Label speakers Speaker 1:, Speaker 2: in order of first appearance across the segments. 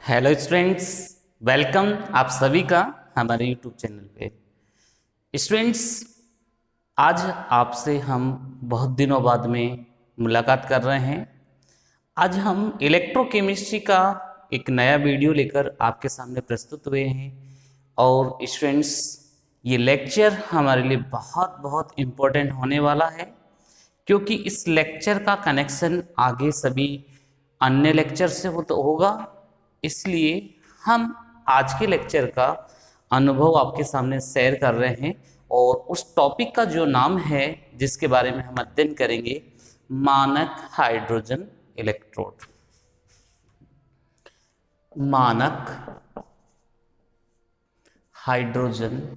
Speaker 1: Hello students, welcome आप सभी का हमारे यूट्यूब चैनल पे। स्टूडेंट्स, आज आपसे हम बहुत दिनों बाद में मुलाकात कर रहे हैं। आज हम इलेक्ट्रोकेमिस्ट्री का एक नया वीडियो लेकर आपके सामने प्रस्तुत हुए हैं। और स्टूडेंट्स, ये लेक्चर हमारे लिए बहुत बहुत इम्पोर्टेंट होने वाला है, क्योंकि इस लेक्चर का कनेक्शन आगे सभी अन्य लेक्चर से होगा। इसलिए हम आज के लेक्चर का अनुभव आपके सामने शेयर कर रहे हैं। और उस टॉपिक का जो नाम है, जिसके बारे में हम अध्ययन करेंगे, मानक हाइड्रोजन इलेक्ट्रोड। मानक हाइड्रोजन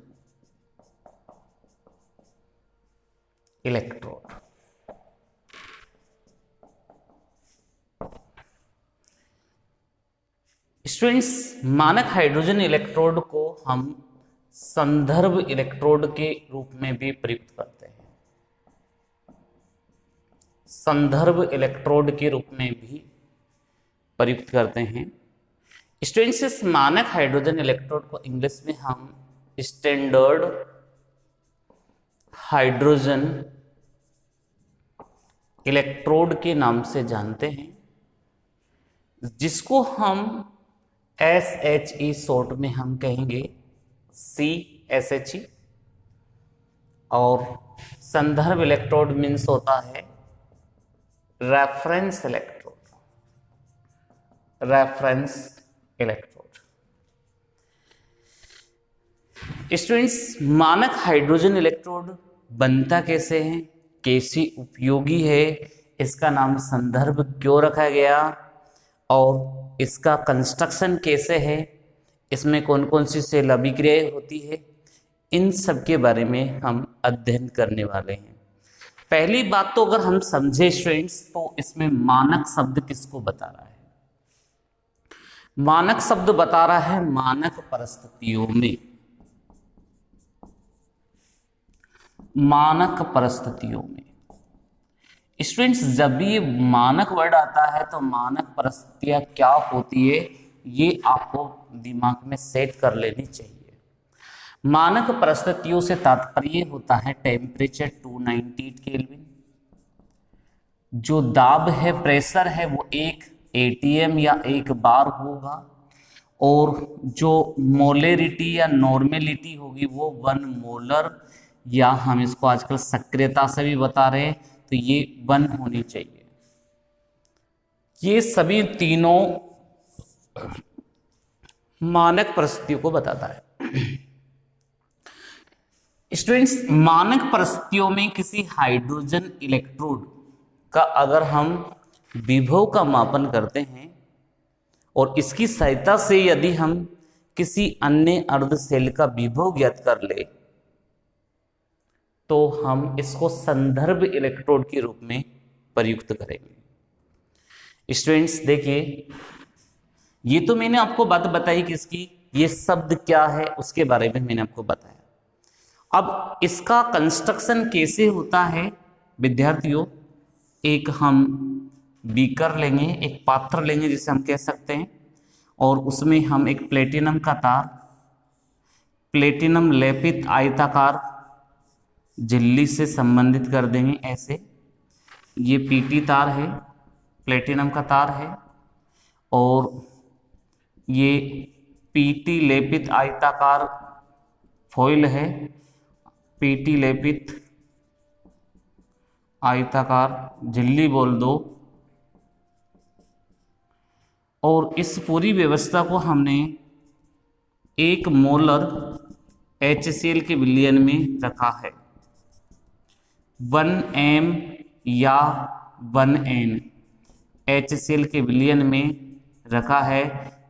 Speaker 1: इलेक्ट्रोड। स्टूडेंट्स, मानक हाइड्रोजन इलेक्ट्रोड को हम संदर्भ इलेक्ट्रोड के रूप में भी प्रयुक्त करते हैं। संदर्भ इलेक्ट्रोड के रूप में भी प्रयुक्त करते हैं। स्टूडेंट्स, इस मानक हाइड्रोजन इलेक्ट्रोड को इंग्लिश में हम स्टैंडर्ड हाइड्रोजन इलेक्ट्रोड के नाम से जानते हैं, जिसको हम SHE शॉर्ट में हम कहेंगे CSHE। और संदर्भ इलेक्ट्रोड मीन्स होता है reference electrode. Reference electrode. Students, मानक हाइड्रोजन इलेक्ट्रोड बनता कैसे है, कैसी उपयोगी है, इसका नाम संदर्भ क्यों रखा गया, और इसका कंस्ट्रक्शन कैसे है, इसमें कौन कौन सी सेल अभिक्रियाएं होती है, इन सब के बारे में हम अध्ययन करने वाले हैं। पहली बात तो अगर हम समझे स्टूडेंट्स, तो इसमें मानक शब्द किसको बता रहा है? मानक शब्द बता रहा है मानक परिस्थितियों में। मानक परिस्थितियों में स्टूडेंट्स, जब भी ये मानक वर्ड आता है तो मानक परिस्थितियां क्या होती है, ये आपको दिमाग में सेट कर लेनी चाहिए। मानक परिस्थितियों से तात्पर्य होता है टेम्परेचर 290 केल्विन, जो दाब है, प्रेशर है, वो 1 atm या 1 बार होगा, और जो मोलेरिटी या नॉर्मेलिटी होगी वो 1 मोलर, या हम इसको आजकल सक्रियता से भी बता रहे हैं, तो ये 1 होनी चाहिए। ये सभी तीनों मानक परिस्थितियों को बताता है। स्टूडेंट्स, मानक परिस्थितियों में किसी हाइड्रोजन इलेक्ट्रोड का अगर हम विभव का मापन करते हैं, और इसकी सहायता से यदि हम किसी अन्य अर्ध सेल का विभव ज्ञात कर ले, तो हम इसको संदर्भ इलेक्ट्रोड के रूप में प्रयुक्त करेंगे। स्टूडेंट्स देखिए, ये तो मैंने आपको बात बताई किसकी, ये शब्द क्या है उसके बारे में मैंने आपको बताया। अब इसका कंस्ट्रक्शन कैसे होता है विद्यार्थियों, एक हम बीकर लेंगे, एक पात्र लेंगे जिसे हम कह सकते हैं, और उसमें हम एक प्लेटिनम का तार, प्लेटिनम लेपित आयताकार झिल्ली से संबंधित कर देंगे। ऐसे ये पीटी तार है, प्लेटिनम का तार है, और ये पीटी लेपित आयताकार फॉइल है, पीटी लेपित आयताकार झिल्ली बोल दो। और इस पूरी व्यवस्था को हमने 1 मोलर HCl के विलयन में रखा है। 1m या 1n HCl के विलयन में रखा है,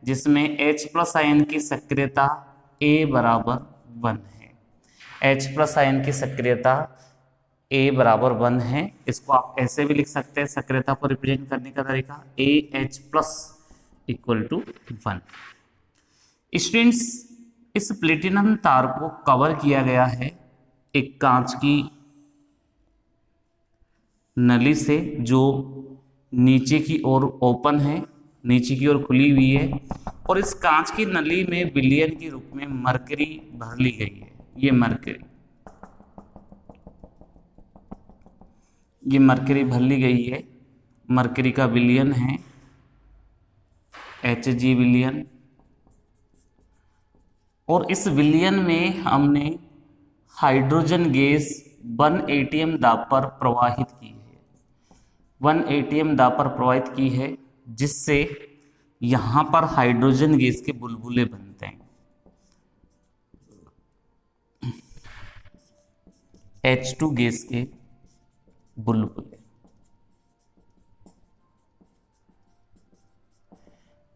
Speaker 1: जिसमें H+ आयन की सक्रियता A बराबर 1 है। H+ आयन की सक्रियता A बराबर 1 है। इसको आप ऐसे भी लिख सकते हैं, सक्रियता को रिप्रेजेंट करने का तरीका AH+ = 1। स्टूडेंट्स, इस प्लेटिनम तार को कवर किया गया है एक कांच की नली से, जो नीचे की ओर ओपन है, नीचे की ओर खुली हुई है, और इस कांच की नली में विलयन के रूप में मरकरी भर ली गई है। ये मरकरी भर ली गई है। मरकरी का विलयन है Hg विलयन, और इस विलयन में हमने हाइड्रोजन गैस 1 atm दाब पर प्रवाहित की है, 1 atm दाब पर प्रवाहित की है, जिससे यहां पर हाइड्रोजन गैस के बुलबुले बनते हैं, H2 गैस के बुलबुले।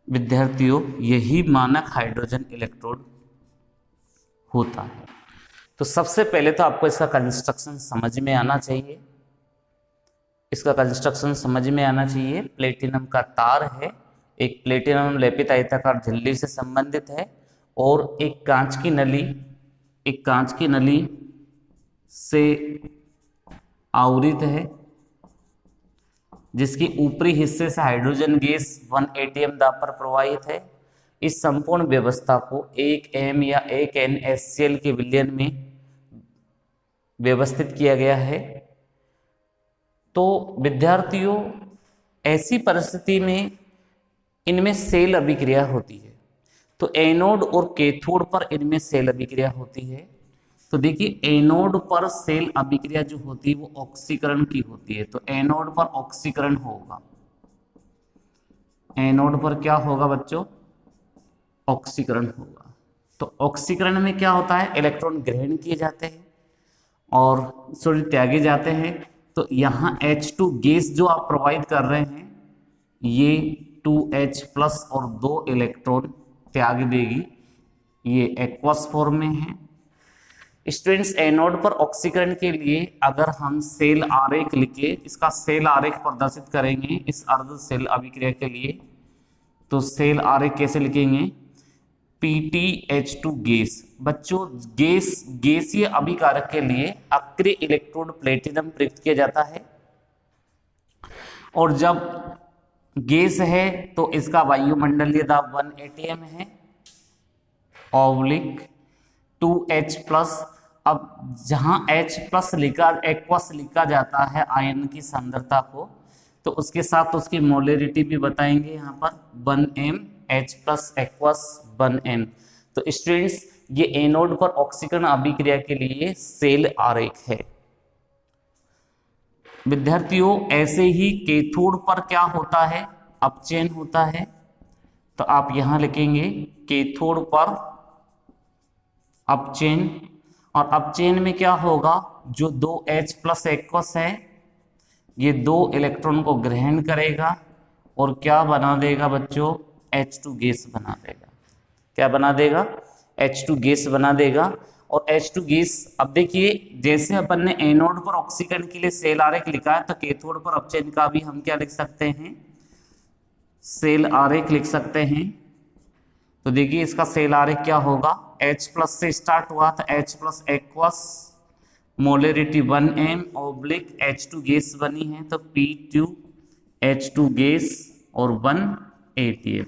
Speaker 1: विद्यार्थियों, यही मानक हाइड्रोजन इलेक्ट्रोड होता है। तो सबसे पहले तो आपको इसका कंस्ट्रक्शन समझ में आना चाहिए। प्लेटिनम का तार है, एक प्लेटिनम लेपित आयताकार झिल्ली से संबंधित है, और एक कांच की नली से आवृत है, जिसके ऊपरी हिस्से से हाइड्रोजन गैस 1 atm दाब पर प्रवाहित है। इस संपूर्ण व्यवस्था को 1m या 1n HCl के विलयन में व्यवस्थित किया गया है। तो विद्यार्थियों, ऐसी परिस्थिति में इनमें सेल अभिक्रिया होती है। तो एनोड और कैथोड पर इनमें सेल अभिक्रिया होती है। तो देखिए, एनोड पर सेल अभिक्रिया जो होती है वो ऑक्सीकरण की होती है। तो एनोड पर ऑक्सीकरण होगा। एनोड पर क्या होगा बच्चों? ऑक्सीकरण होगा। तो ऑक्सीकरण में क्या होता है? इलेक्ट्रॉन ग्रहण किए जाते हैं और सॉरी त्यागे जाते हैं। तो यहाँ H2 गैस जो आप प्रोवाइड कर रहे हैं, ये 2H प्लस और 2 इलेक्ट्रॉन त्याग देगी। ये एक्वस फॉर्म में है। स्टूडेंट्स, एनोड पर ऑक्सीकरण के लिए अगर हम सेल आरेख लिखे, इसका सेल आरेख प्रदर्शित करेंगे इस अर्ध सेल अभिक्रिया के लिए, तो सेल आरेख कैसे लिखेंगे? PtH2 gas. बच्चों, गैसीय अभिकारक के लिए अक्रिय इलेक्ट्रोड प्लेटिनम प्रयुक्त किया जाता है, और जब गैस है तो इसका वायुमंडलीय दाब 1 atm है ऑब्लिक 2H प्लस। अब जहां H प्लस एक्वस लिखा जाता है आयन की सांद्रता को, तो उसके साथ उसकी मोलरिटी भी बताएंगे। यहाँ पर 1m H plus aqueous 1m। तो स्टूडेंट्स, ये एनोड पर ऑक्सीकरण अभिक्रिया के लिए सेल आरेख है। विद्यार्थियों, ऐसे ही कैथोड पर क्या होता है? अपचयन होता है। तो आप यहां लिखेंगे कैथोड पर अपचयन, और अपचयन में क्या होगा? जो 2H प्लस एक्वस है, ये 2 इलेक्ट्रॉन को ग्रहण करेगा और क्या बना देगा बच्चों? H2 गैस बना देगा। क्या बना देगा? H2 गैस बना देगा। और H2 गैस, अब देखिए, जैसे अपन ने एनोड पर ऑक्सीकरण के लिए सेल आरेख लिखा है, तो कैथोड पर अपचयन का भी हम क्या लिख सकते हैं? सेल आरेख लिख सकते हैं। तो देखिए, इसका सेल आरेख क्या होगा? H प्लस से स्टार्ट हुआ था, H plus aqueous, molarity 1m oblique H2 gas बनी है, तो P2H2 गैस और 1 atm।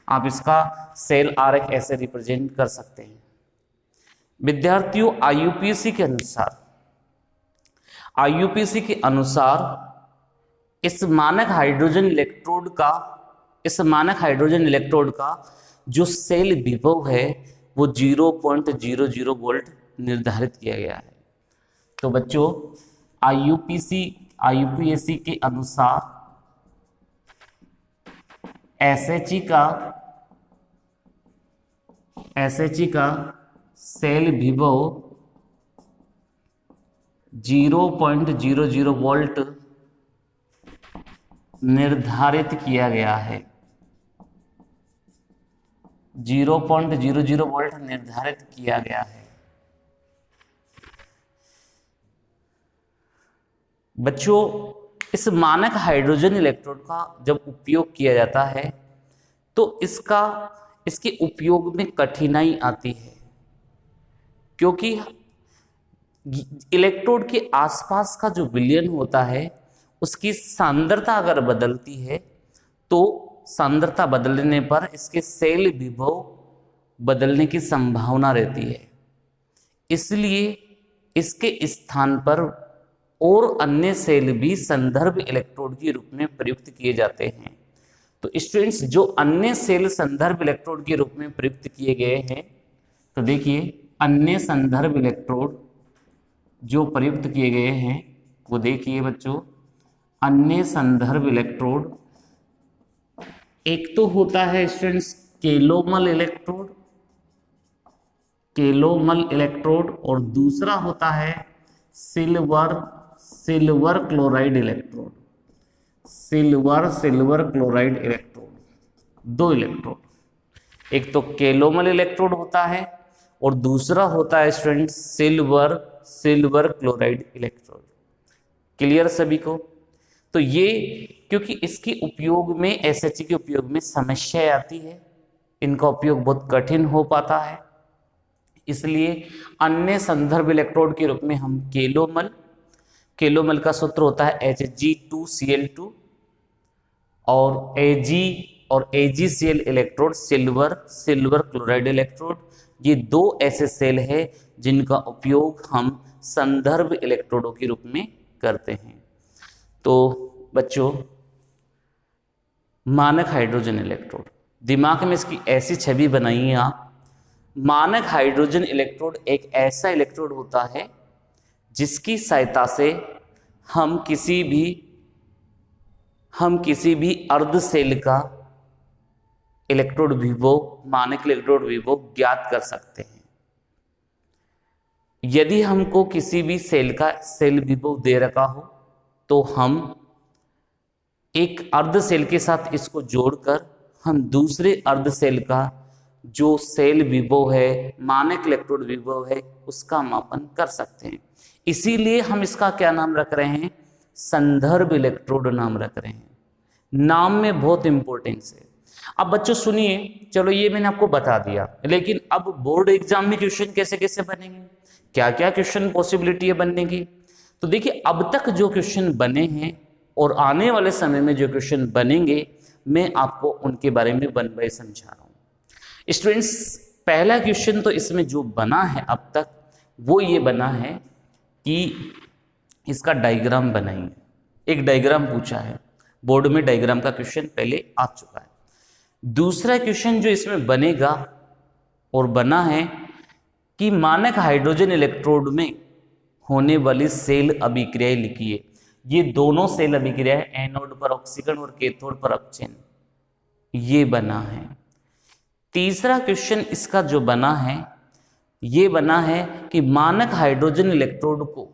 Speaker 1: आप इसका सेल आरेख ऐसे रिप्रेजेंट कर सकते हैं। विद्यार्थियों, IUPAC के अनुसार इस मानक हाइड्रोजन इलेक्ट्रोड का जो सेल विभव है वो 0.00 वोल्ट निर्धारित किया गया है। तो बच्चों, IUPAC के अनुसार SHE का सेल विभव 0.00 वोल्ट निर्धारित किया गया है। 0.00 वोल्ट निर्धारित किया गया है। बच्चों, इस मानक हाइड्रोजन इलेक्ट्रोड का जब उपयोग किया जाता है तो इसके उपयोग में कठिनाई आती है, क्योंकि इलेक्ट्रोड के आसपास का जो विलयन होता है उसकी सांद्रता अगर बदलती है तो सांद्रता बदलने पर इसके सेल विभव बदलने की संभावना रहती है, इसलिए इसके स्थान पर और अन्य सेल भी संदर्भ इलेक्ट्रोड के रूप में प्रयुक्त किए जाते हैं। तो स्टूडेंट्स, जो अन्य सेल संदर्भ इलेक्ट्रोड के रूप में प्रयुक्त किए गए हैं, तो देखिए अन्य संदर्भ इलेक्ट्रोड जो प्रयुक्त किए गए हैं वो देखिए बच्चों, अन्य संदर्भ इलेक्ट्रोड एक तो होता है स्टूडेंट्स केलोमल इलेक्ट्रोड, केलोमल इलेक्ट्रोड, और दूसरा होता है silver chloride electrode, silver chloride electrode. दो इलेक्ट्रोड, एक तो केलोमल इलेक्ट्रोड होता है और दूसरा होता है students silver chloride electrode. Clear सभी को? तो ये क्योंकि इसके उपयोग में, एसएचजी के उपयोग में समस्या आती है, इनका उपयोग बहुत कठिन हो पाता है, इसलिए अन्य संदर्भ इलेक्ट्रोड के रूप में हम केलोमल का सूत्र होता है Hg2Cl2, और AgCl electrode silver chloride electrode. ये दो ऐसे सेल है जिनका उपयोग हम संदर्भ इलेक्ट्रोडों के रूप में करते हैं। तो बच्चों, मानक हाइड्रोजन इलेक्ट्रोड, दिमाग में इसकी ऐसी छवि बनाइए आप। मानक हाइड्रोजन इलेक्ट्रोड एक ऐसा इलेक्ट्रोड होता है जिसकी सहायता से हम किसी भी अर्ध सेल का इलेक्ट्रोड विभव, मानक इलेक्ट्रोड विभव ज्ञात कर सकते हैं। यदि हमको किसी भी सेल का सेल विभव दे रखा हो तो हम एक अर्ध सेल के साथ इसको जोड़कर हम दूसरे अर्ध सेल का जो सेल विभव है, मानक इलेक्ट्रोड विभव है, उसका मापन कर सकते हैं। इसीलिए हम इसका क्या नाम रख रहे हैं? संदर्भ इलेक्ट्रोड नाम रख रहे हैं। नाम में बहुत इंपॉर्टेंस है। अब बच्चों सुनिए, चलो ये मैंने आपको बता दिया, लेकिन अब बोर्ड एग्जाम में क्वेश्चन कैसे कैसे बनेंगे, क्या क्या क्वेश्चन पॉसिबिलिटी है बनने की। तो देखिए, अब तक जो क्वेश्चन बने हैं और आने वाले समय में जो क्वेश्चन बनेंगे, मैं आपको उनके बारे में वन बाय समझा रहा हूं। स्टूडेंट्स, पहला क्वेश्चन तो इसमें जो बना है अब तक, वो ये बना है कि इसका डायग्राम बनाइए। एक डायग्राम पूछा है बोर्ड में, डायग्राम का क्वेश्चन पहले आ चुका है। दूसरा क्वेश्चन जो इसमें बनेगा और बना है कि मानक हाइड्रोजन इलेक्ट्रोड में होने वाली सेल अभिक्रियाएं लिखिए। ये दोनों सेल अभिक्रियाएं, एनोड पर ऑक्सीकरण और कैथोड पर अपचयन, ये बना है। तीसरा क्वेश्चन इसका जो बना है, ये बना है कि मानक हाइड्रोजन इलेक्ट्रोड को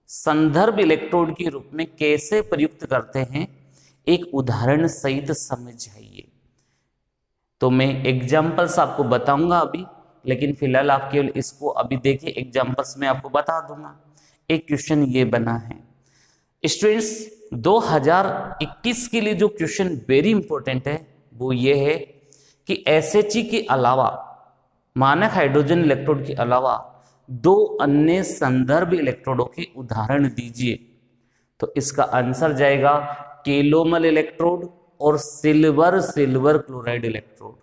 Speaker 1: संदर्भ इलेक्ट्रोड के रूप में कैसे प्रयुक्त करते हैं, एक उदाहरण सहित समझाइए। तो मैं एग्जाम्पल्स आपको बताऊंगा अभी, लेकिन फिलहाल आप केवल इसको अभी देखिए, एग्जाम्पल्स में आपको बता दूंगा। एक क्वेश्चन ये बना है स्टूडेंट्स, 2021 के लिए जो क्वेश्चन वेरी इंपॉर्टेंट है वो ये है कि एसएचजी के अलावा, मानक हाइड्रोजन इलेक्ट्रोड के अलावा दो अन्य संदर्भ इलेक्ट्रोडों के उदाहरण दीजिए। तो इसका आंसर जाएगा केलोमल इलेक्ट्रोड और सिल्वर क्लोराइड इलेक्ट्रोड,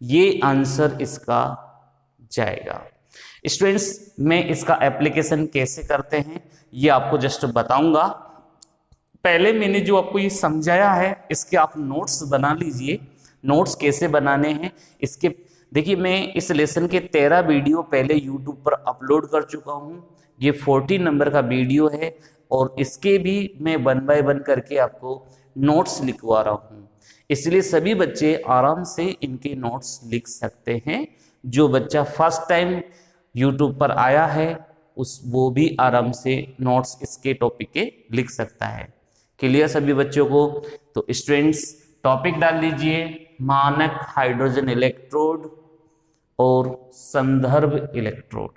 Speaker 1: ये आंसर इसका जाएगा। स्टूडेंट्स, मैं इसका एप्लीकेशन कैसे करते हैं ये आपको जस्ट बताऊंगा। पहले मैंने जो आपको ये समझाया है, इसके आप नोट्स बना लीजिए। नोट्स कैसे बनाने हैं इसके, देखिए मैं इस लेसन के 13 वीडियो पहले YouTube पर अपलोड कर चुका हूं। ये 14 नंबर का वीडियो है और इसके भी मैं 1 बाय 1 करके आपको नोट्स लिखवा रहा हूं, इसलिए सभी बच्चे आराम से इनके नोट्स लिख सकते हैं। जो बच्चा फर्स्ट टाइम YouTube पर आया है वो भी आराम से नोट्स इसके टॉपिक के लिख सकता है। क्लियर सभी बच्चों को? तो स्टूडेंट्स, टॉपिक डाल लीजिए मानक हाइड्रोजन इलेक्ट्रोड और संदर्भ इलेक्ट्रोड।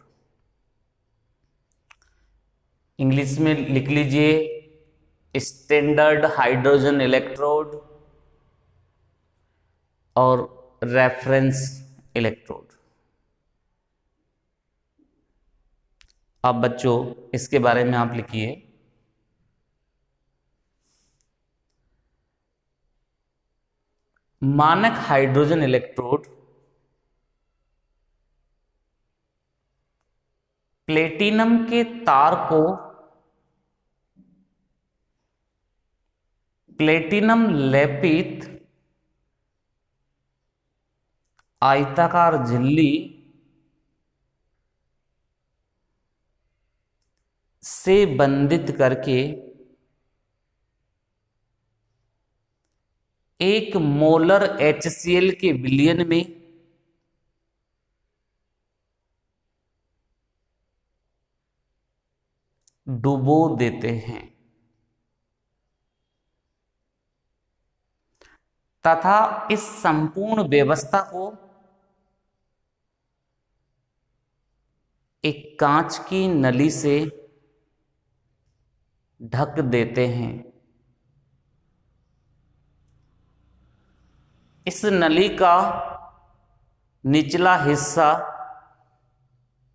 Speaker 1: इंग्लिश में लिख लीजिए स्टैंडर्ड हाइड्रोजन इलेक्ट्रोड और रेफरेंस इलेक्ट्रोड। अब बच्चों इसके बारे में आप लिखिए मानक हाइड्रोजन इलेक्ट्रोड प्लेटिनम के तार को प्लेटिनम लेपित आयताकार झिल्ली से बंधित करके 1 मोलर HCl के विलयन में डुबो देते हैं तथा इस संपूर्ण व्यवस्था को एक कांच की नली से ढक देते हैं। इस नली का निचला हिस्सा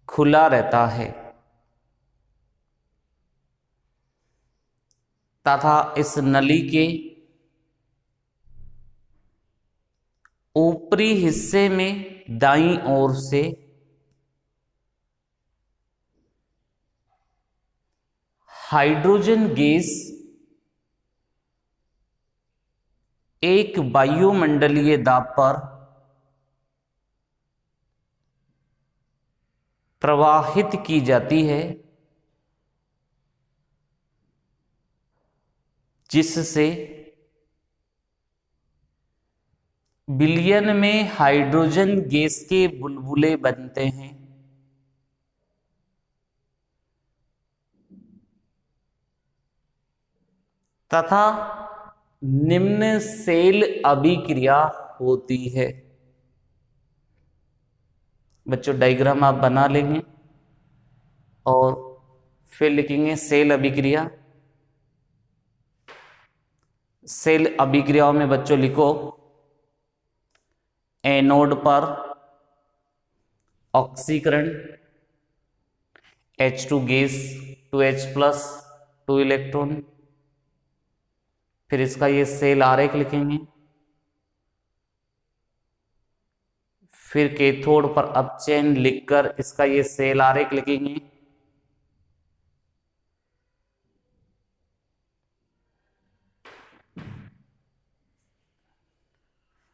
Speaker 1: खुला रहता है तथा इस नली के ऊपरी हिस्से में दाईं ओर से हाइड्रोजन गैस एक वायुमंडलीय दाब पर प्रवाहित की जाती है, जिससे विलयन में हाइड्रोजन गैस के बुलबुले बनते हैं तथा निम्न सेल अभिक्रिया होती है। बच्चों डायग्राम आप बना लेंगे और फिर लिखेंगे सेल अभिक्रिया। सेल अभिक्रियाओं में बच्चों लिखो एनोड पर ऑक्सीकरण H2 गैस 2H+ 2 इलेक्ट्रॉन। फिर इसका ये सेल आरेख लिखेंगे। फिर कैथोड पर अपचयन लिखकर इसका ये सेल आरेख लिखेंगे।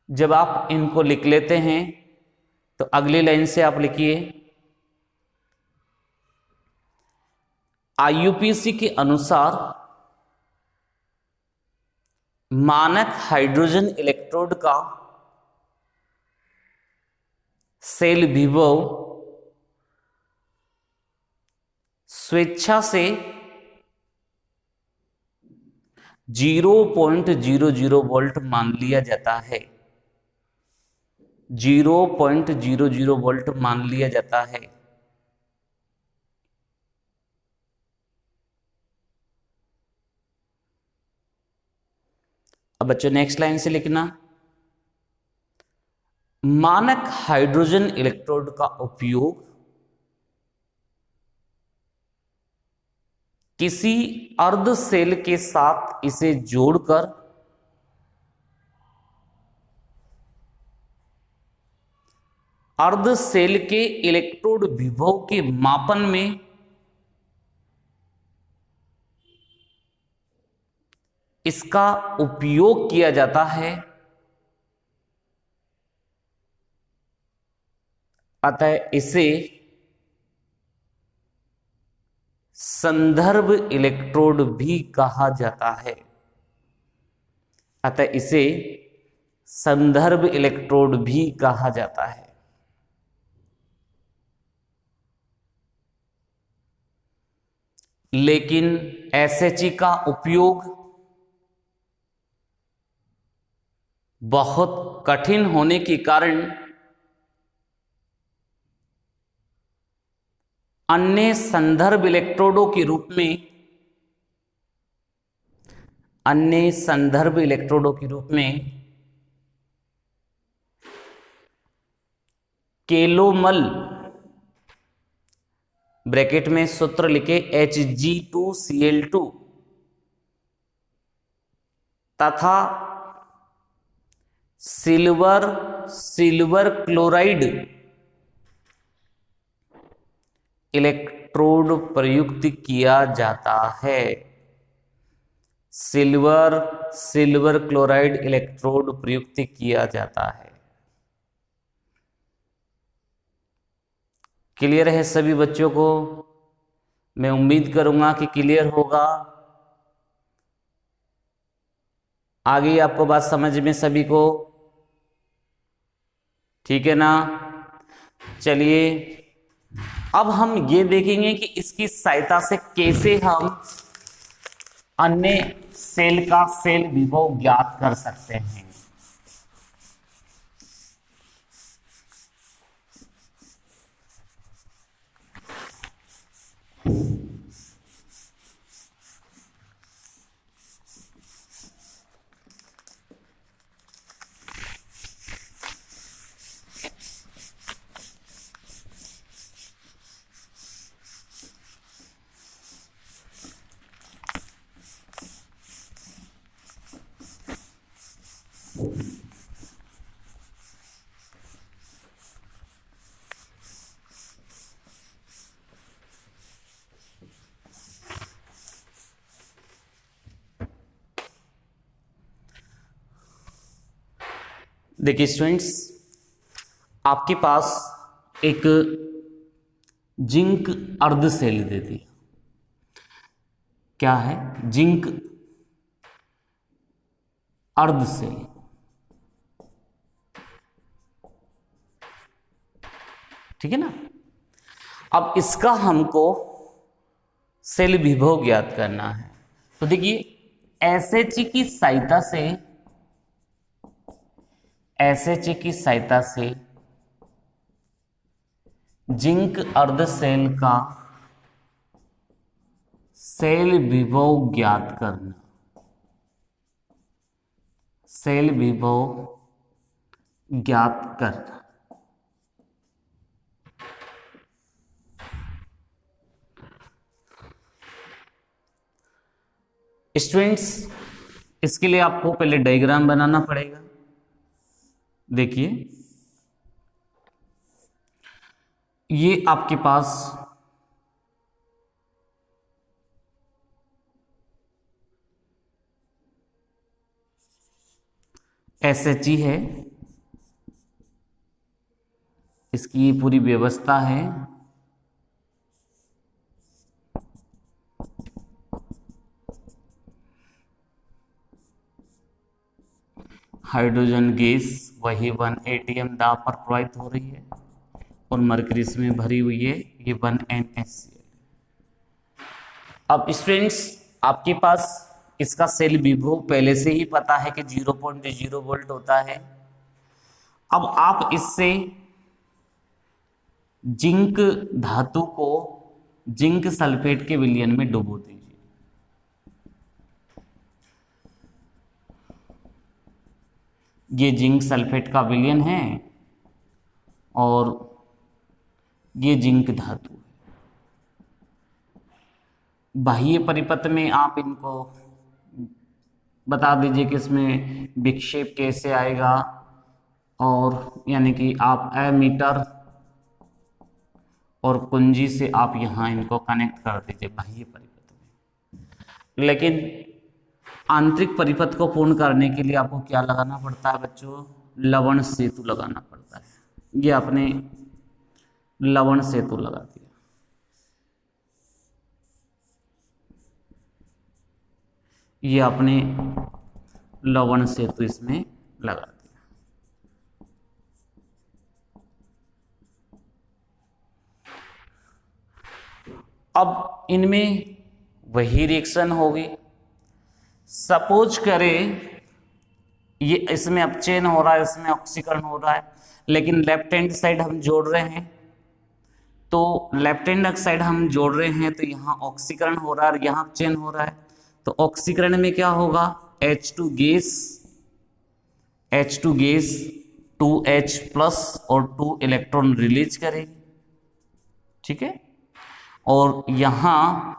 Speaker 1: जब आप इनको लिख लेते हैं तो अगली लाइन से आप लिखिए IUPAC के अनुसार मानक हाइड्रोजन इलेक्ट्रोड का सेल विभव स्वेच्छा से 0.00 वोल्ट मान लिया जाता है। 0.00 वोल्ट मान लिया जाता है। अब बच्चों नेक्स्ट लाइन से लिखना मानक हाइड्रोजन इलेक्ट्रोड का उपयोग किसी अर्ध सेल के साथ इसे जोड़कर अर्ध सेल के इलेक्ट्रोड विभव के मापन में इसका उपयोग किया जाता है। अतः इसे संदर्भ इलेक्ट्रोड भी कहा जाता है। अतः इसे संदर्भ इलेक्ट्रोड भी कहा जाता है। लेकिन SHE का उपयोग बहुत कठिन होने के कारण अन्य संदर्भ इलेक्ट्रोडों के रूप में केलोमल ब्रैकेट में सूत्र लिखे Hg2Cl2 तथा सिल्वर क्लोराइड इलेक्ट्रोड प्रयुक्त किया जाता है। सिल्वर क्लोराइड इलेक्ट्रोड प्रयुक्त किया जाता है। क्लियर है सभी बच्चों को? मैं उम्मीद करूंगा कि क्लियर होगा। आगे आपको बात समझ में सभी को? ठीक है ना? चलिए अब हम ये देखेंगे कि इसकी सहायता से कैसे हम अन्य सेल का सेल विभव ज्ञात कर सकते हैं। देखिए स्टूडेंट्स, आपके पास एक जिंक अर्ध सेल दे दी। क्या है? जिंक अर्ध सेल। ठीक है ना? अब इसका हमको सेल विभव ज्ञात करना है। तो देखिए एसएच की सहायता से जिंक अर्ध सेल का सेल विभव ज्ञात करना। सेल विभव ज्ञात करना। स्टूडेंट्स, इसके लिए आपको पहले डायग्राम बनाना पड़ेगा। देखिए ये आपके पास एसएचई है, इसकी ये पूरी व्यवस्था है। हाइड्रोजन गैस वही 1 एटीएम दाब पर प्रवाहित हो रही है और मरकरी इसमें भरी हुई है, ये 1 NaCl। अब स्टूडेंट्स, आपके पास इसका सेल विभव पहले से ही पता है कि 0.0 वोल्ट होता है। अब आप इससे जिंक धातु को जिंक सल्फेट के विलयन में डुबो दीजिए। ये जिंक सल्फेट का विलयन है और ये जिंक धातु है। बाह्य परिपथ में आप इनको बता दीजिए कि इसमें विक्षेप कैसे आएगा, और यानी कि आप एमीटर और कुंजी से आप यहां इनको कनेक्ट कर दीजिए बाह्य परिपथ में। लेकिन आंतरिक परिपथ को पूर्ण करने के लिए आपको क्या लगाना पड़ता है बच्चों? लवण सेतु लगाना पड़ता है। ये आपने लवण सेतु लगा दिया। ये आपने लवण सेतु इसमें लगा दिया। अब इनमें वही रिएक्शन होगी। सपोज करें ये इसमें अपचयन हो रहा है, इसमें ऑक्सीकरण हो रहा है, लेकिन लेफ्ट हैंड साइड हम जोड़ रहे हैं, तो लेफ्ट हैंड साइड हम जोड़ रहे हैं तो यहाँ ऑक्सीकरण हो रहा है और यहाँ अपचयन हो रहा है। तो ऑक्सीकरण में क्या होगा? H2 गैस 2H प्लस और 2 इलेक्ट्रॉन रिलीज करेगी। ठीक है? और यहाँ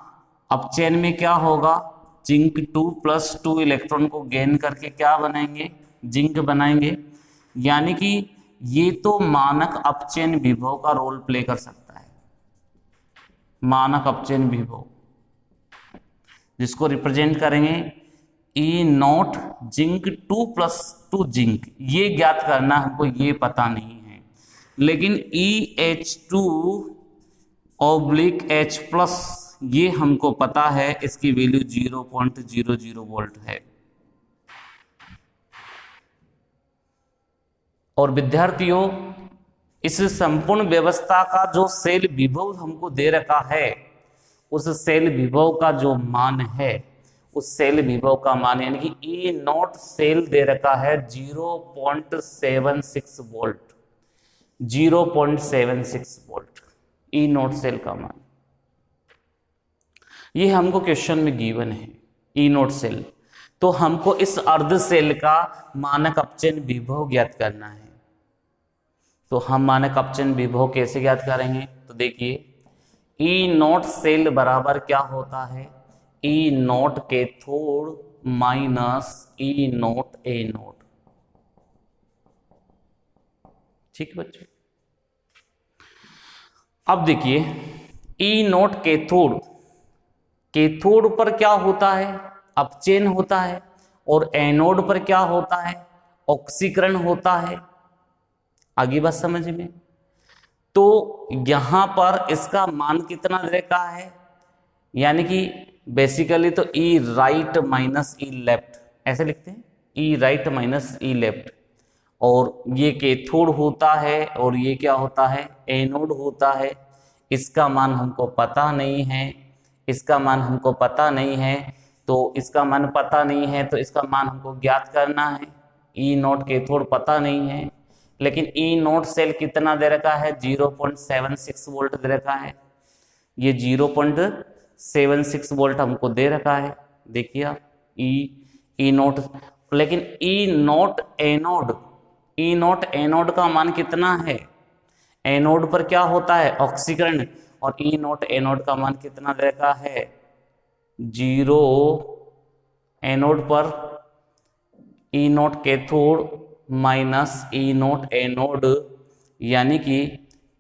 Speaker 1: अपचयन में क्या होगा? जिंक 2 प्लस 2 इलेक्ट्रॉन को गेन करके क्या बनाएंगे? जिंक बनाएंगे, यानी कि ये तो मानक अपचयन विभव का रोल प्ले कर सकता है, मानक अपचयन विभव, जिसको रिप्रेजेंट करेंगे ई नॉट जिंक 2+2 जिंक। ये ज्ञात करना हमको, ये पता नहीं है, लेकिन EH2/H+ ये हमको पता है, इसकी वैल्यू 0.00 वोल्ट है। और विद्यार्थियों, इस संपूर्ण व्यवस्था का जो सेल विभव हमको दे रखा है, उस सेल विभव का जो मान है, उस सेल विभव का मान यानी कि ई नॉट सेल दे रखा है 0.76 volt, 0.76 volt E naught cell का मान। ये हमको क्वेश्चन में गिवन है ई नॉट सेल। तो हमको इस अर्ध सेल का मानक अपचयन विभव ज्ञात करना है। तो हम मानक अपचयन विभव कैसे ज्ञात करेंगे? तो देखिए, ई नॉट सेल बराबर क्या होता है, E naught cathode minus E naught anode. ठीक बच्चों, अब देखिए, ई नॉट कैथोड, कैथोड पर क्या होता है, अपचयन होता है, और एनोड पर क्या होता है, ऑक्सीकरण होता है। आगे बात समझ में? तो यहां पर इसका मान कितना दे रखा है, यानी कि बेसिकली तो ई राइट माइनस ई लेफ्ट ऐसे लिखते हैं, ई राइट माइनस ई लेफ्ट। और ये कैथोड होता है और ये क्या होता है, एनोड होता है। इसका मान हमको पता नहीं है, इसका मान हमको पता नहीं है, तो इसका मान पता नहीं है तो इसका मान हमको ज्ञात करना है। ई नॉट कैथोड पता नहीं है, लेकिन ई नॉट सेल कितना दे रखा है, 0.76 वोल्ट दे रखा है। ये 0.76 वोल्ट हमको दे रखा है। देखिए ई नॉट, लेकिन E naught anode, E naught anode का मान कितना है, एनोड पर क्या होता है, ऑक्सीकरण, और ई नॉट एनोड का मान कितना दे रखा है, 0। एनोड पर E naught cathode minus E naught anode, यानी कि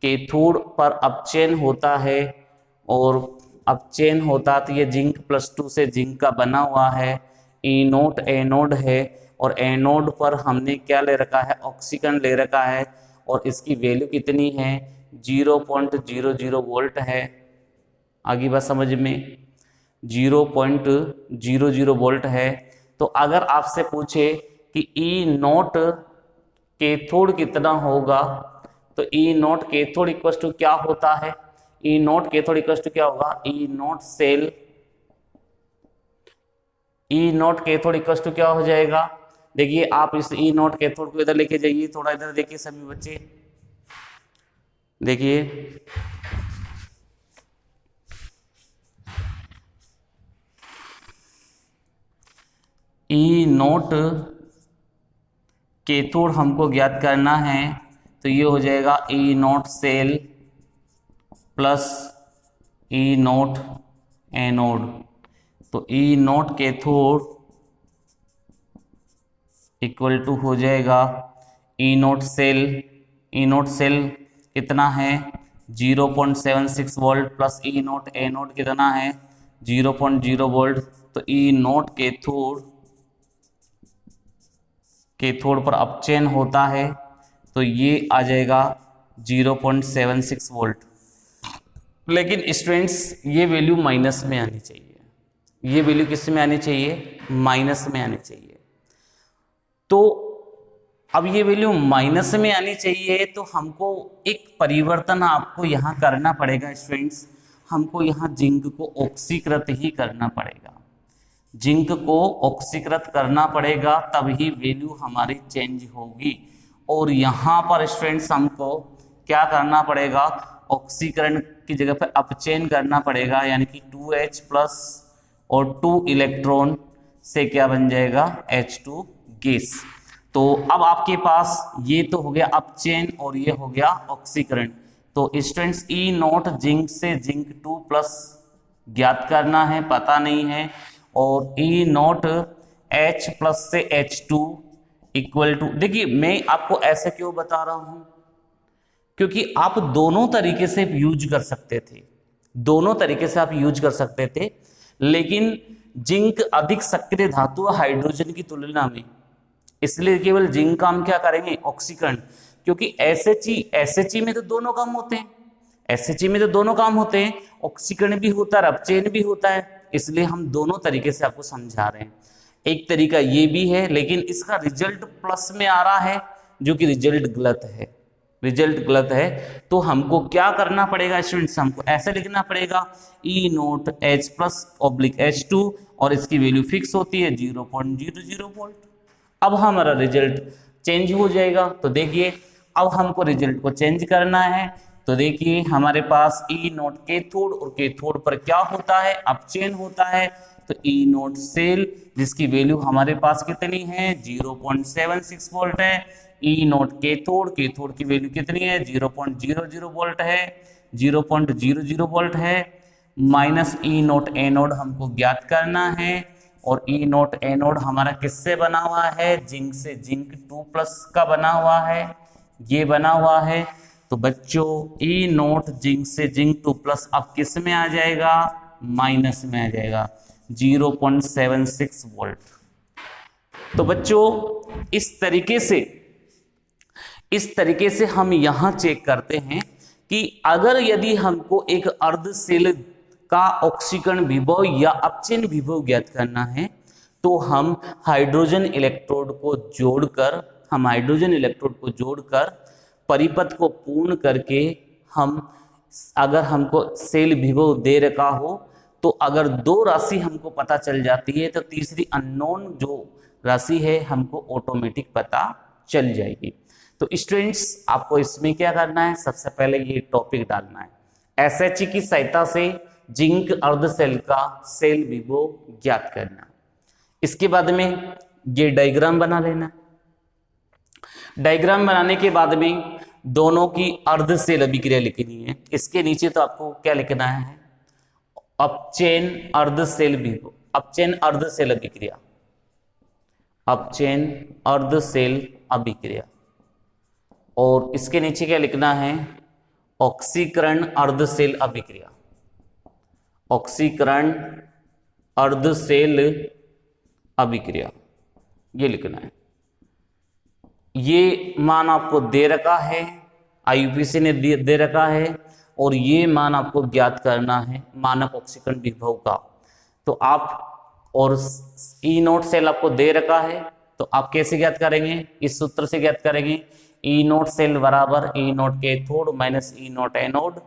Speaker 1: कैथोड पर अपचयन होता है, और अपचयन होता तो ये जिंक +2 से जिंक का बना हुआ है, ई नॉट एनोड है, और एनोड पर हमने क्या ले रखा है, ऑक्सीकरण ले रखा है, और इसकी वैल्यू कितनी है, 0.00 वोल्ट है। आगे बात समझ में, 0.00 वोल्ट है। तो अगर आपसे पूछे कि ई नॉट कैथोड कितना होगा, तो E naught cathode equal to क्या होता है, E naught cathode equal to क्या होगा, E naught cell, E naught cathode equal to क्या हो जाएगा। देखिए, आप इस ई नॉट कैथोड को इधर लेके जाइए, थोड़ा इधर देखिए सभी बच्चे, देखिए ई नॉट कैथोड हमको ज्ञात करना है, तो ये हो जाएगा E naught cell plus E naught anode. तो E naught cathode equal to हो जाएगा E naught cell, E naught cell कितना है, 0.76 volt plus E naught anode कितना है, 0.0 वोल्ट। तो ई नॉट कैथोड, कैथोड पर अपचयन होता है, तो ये आ जाएगा 0.76 वोल्ट। लेकिन स्टूडेंट्स, ये वैल्यू माइनस में आनी चाहिए, ये वैल्यू किस में आनी चाहिए, माइनस में आनी चाहिए। तो अब ये वैल्यू माइनस में आनी चाहिए, तो हमको एक परिवर्तन आपको यहाँ करना पड़ेगा स्टूडेंट्स, हमको यहाँ जिंक को ऑक्सीकृत ही करना पड़ेगा, जिंक को ऑक्सीकृत करना पड़ेगा, तभी वैल्यू हमारी चेंज होगी। और यहाँ पर स्टूडेंट्स हमको क्या करना पड़ेगा, ऑक्सीकरण की जगह पर अपचयन करना पड़ेगा, यानी कि 2H+ और 2 इलेक्ट्रॉन से क्या बन जाएगा, H2 गैस। तो अब आपके पास ये तो हो गया अपचयन और ये हो गया ऑक्सीकरण। तो स्टूडेंट्स, ई नॉट जिंक से जिंक 2+ ज्ञात करना है, पता नहीं है, और ई नॉट H+ से H2 इक्वल टू, देखिए मैं आपको ऐसे क्यों बता रहा हूं, क्योंकि आप दोनों तरीके से यूज कर सकते थे, दोनों तरीके से आप यूज कर सकते थे, लेकिन जिंक अधिक सक्रिय धातु है हाइड्रोजन की तुलना में, इसलिए केवल जिंक का हम क्या करेंगे, ऑक्सीकरण, क्योंकि एसएचई में तो दोनों काम होते हैं, एसएचई में तो दोनों काम होते हैं, ऑक्सीकरण भी होता है, अपचयन भी होता है, इसलिए हम दोनों तरीके से आपको समझा रहे हैं। एक तरीका ये भी है, लेकिन इसका रिजल्ट प्लस में आ रहा है, जो कि रिजल्ट गलत है, रिजल्ट गलत है। तो हमको क्या करना पड़ेगा स्टूडेंट्स, हमको ऐसे लिखना पड़ेगा E note H plus oblique H2, और इसकी वैल्यू फिक्स होती है 0.00 वोल्ट। अब हमारा रिजल्ट चेंज हो जाएगा। तो देखिए अब हमको रिजल्ट को चेंज करना है, तो देखिए हमारे पास E नोट कैथोड, और कैथोड पर क्या होता है, अपचयन होता है। तो E नोट सेल, जिसकी वैल्यू हमारे पास कितनी है, 0.76 वोल्ट है। E नोट कैथोड, कैथोड की वैल्यू कितनी है, 0.00 वोल्ट है, 0.00 वोल्ट है। माइनस E नोट एनोड हमको ज्ञात करना है, और E नोट एनोड हमारा किससे बना हुआ है, जिंक से, जिंक 2+ का बना हुआ है, ये बना हुआ है। तो बच्चों E नोट जिंक से जिंक 2+ अब किस में आ जाएगा, माइनस में आ जाएगा, 0.76 वोल्ट। तो बच्चों इस तरीके से हम यहां चेक करते हैं कि अगर यदि हमको एक अर्ध सेल का ऑक्सीकरण विभव या अपचयन विभव ज्ञात करना है, तो हम हाइड्रोजन इलेक्ट्रोड को जोड़कर परिपथ को पूर्ण करके, अगर हमको सेल विभव दे रखा हो, तो अगर दो राशि हमको पता चल जाती है, तो तीसरी अननोन जो राशि है हमको ऑटोमेटिक पता चल जाएगी। तो स्टूडेंट्स आपको इसमें क्या करना है, सबसे पहले ये टॉपिक डालना है, एसएचई की सहायता से जिंक अर्ध सेल का सेल विभव ज्ञात करना। इसके बाद में ये डायग्राम बना लेना। डायग्राम बनाने के बाद में दोनों की अर्ध सेल अभिक्रिया लिखनी है। इसके नीचे तो आपको क्या लिखना है, अपचयन अर्ध सेल विभव, अपचयन अर्ध सेल अभिक्रिया, अपचयन अर्ध सेल अभिक्रिया। और इसके नीचे क्या लिखना है, ऑक्सीकरण अर्ध सेल अभिक्रिया, ऑक्सीकरण अर्ध सेल अभिक्रिया, ये लिखना है। ये मान आपको दे रखा है, आईयूपीसी ने दे रखा है, और ये मान आपको ज्ञात करना है मानक ऑक्सीकरण विभव का। तो आप, और ई नोट सेल आपको दे रखा है, तो आप कैसे ज्ञात करेंगे, इस सूत्र से ज्ञात करेंगे, ई नोट सेल बराबर ई नोट कैथोड माइनस ई नोट एनोड।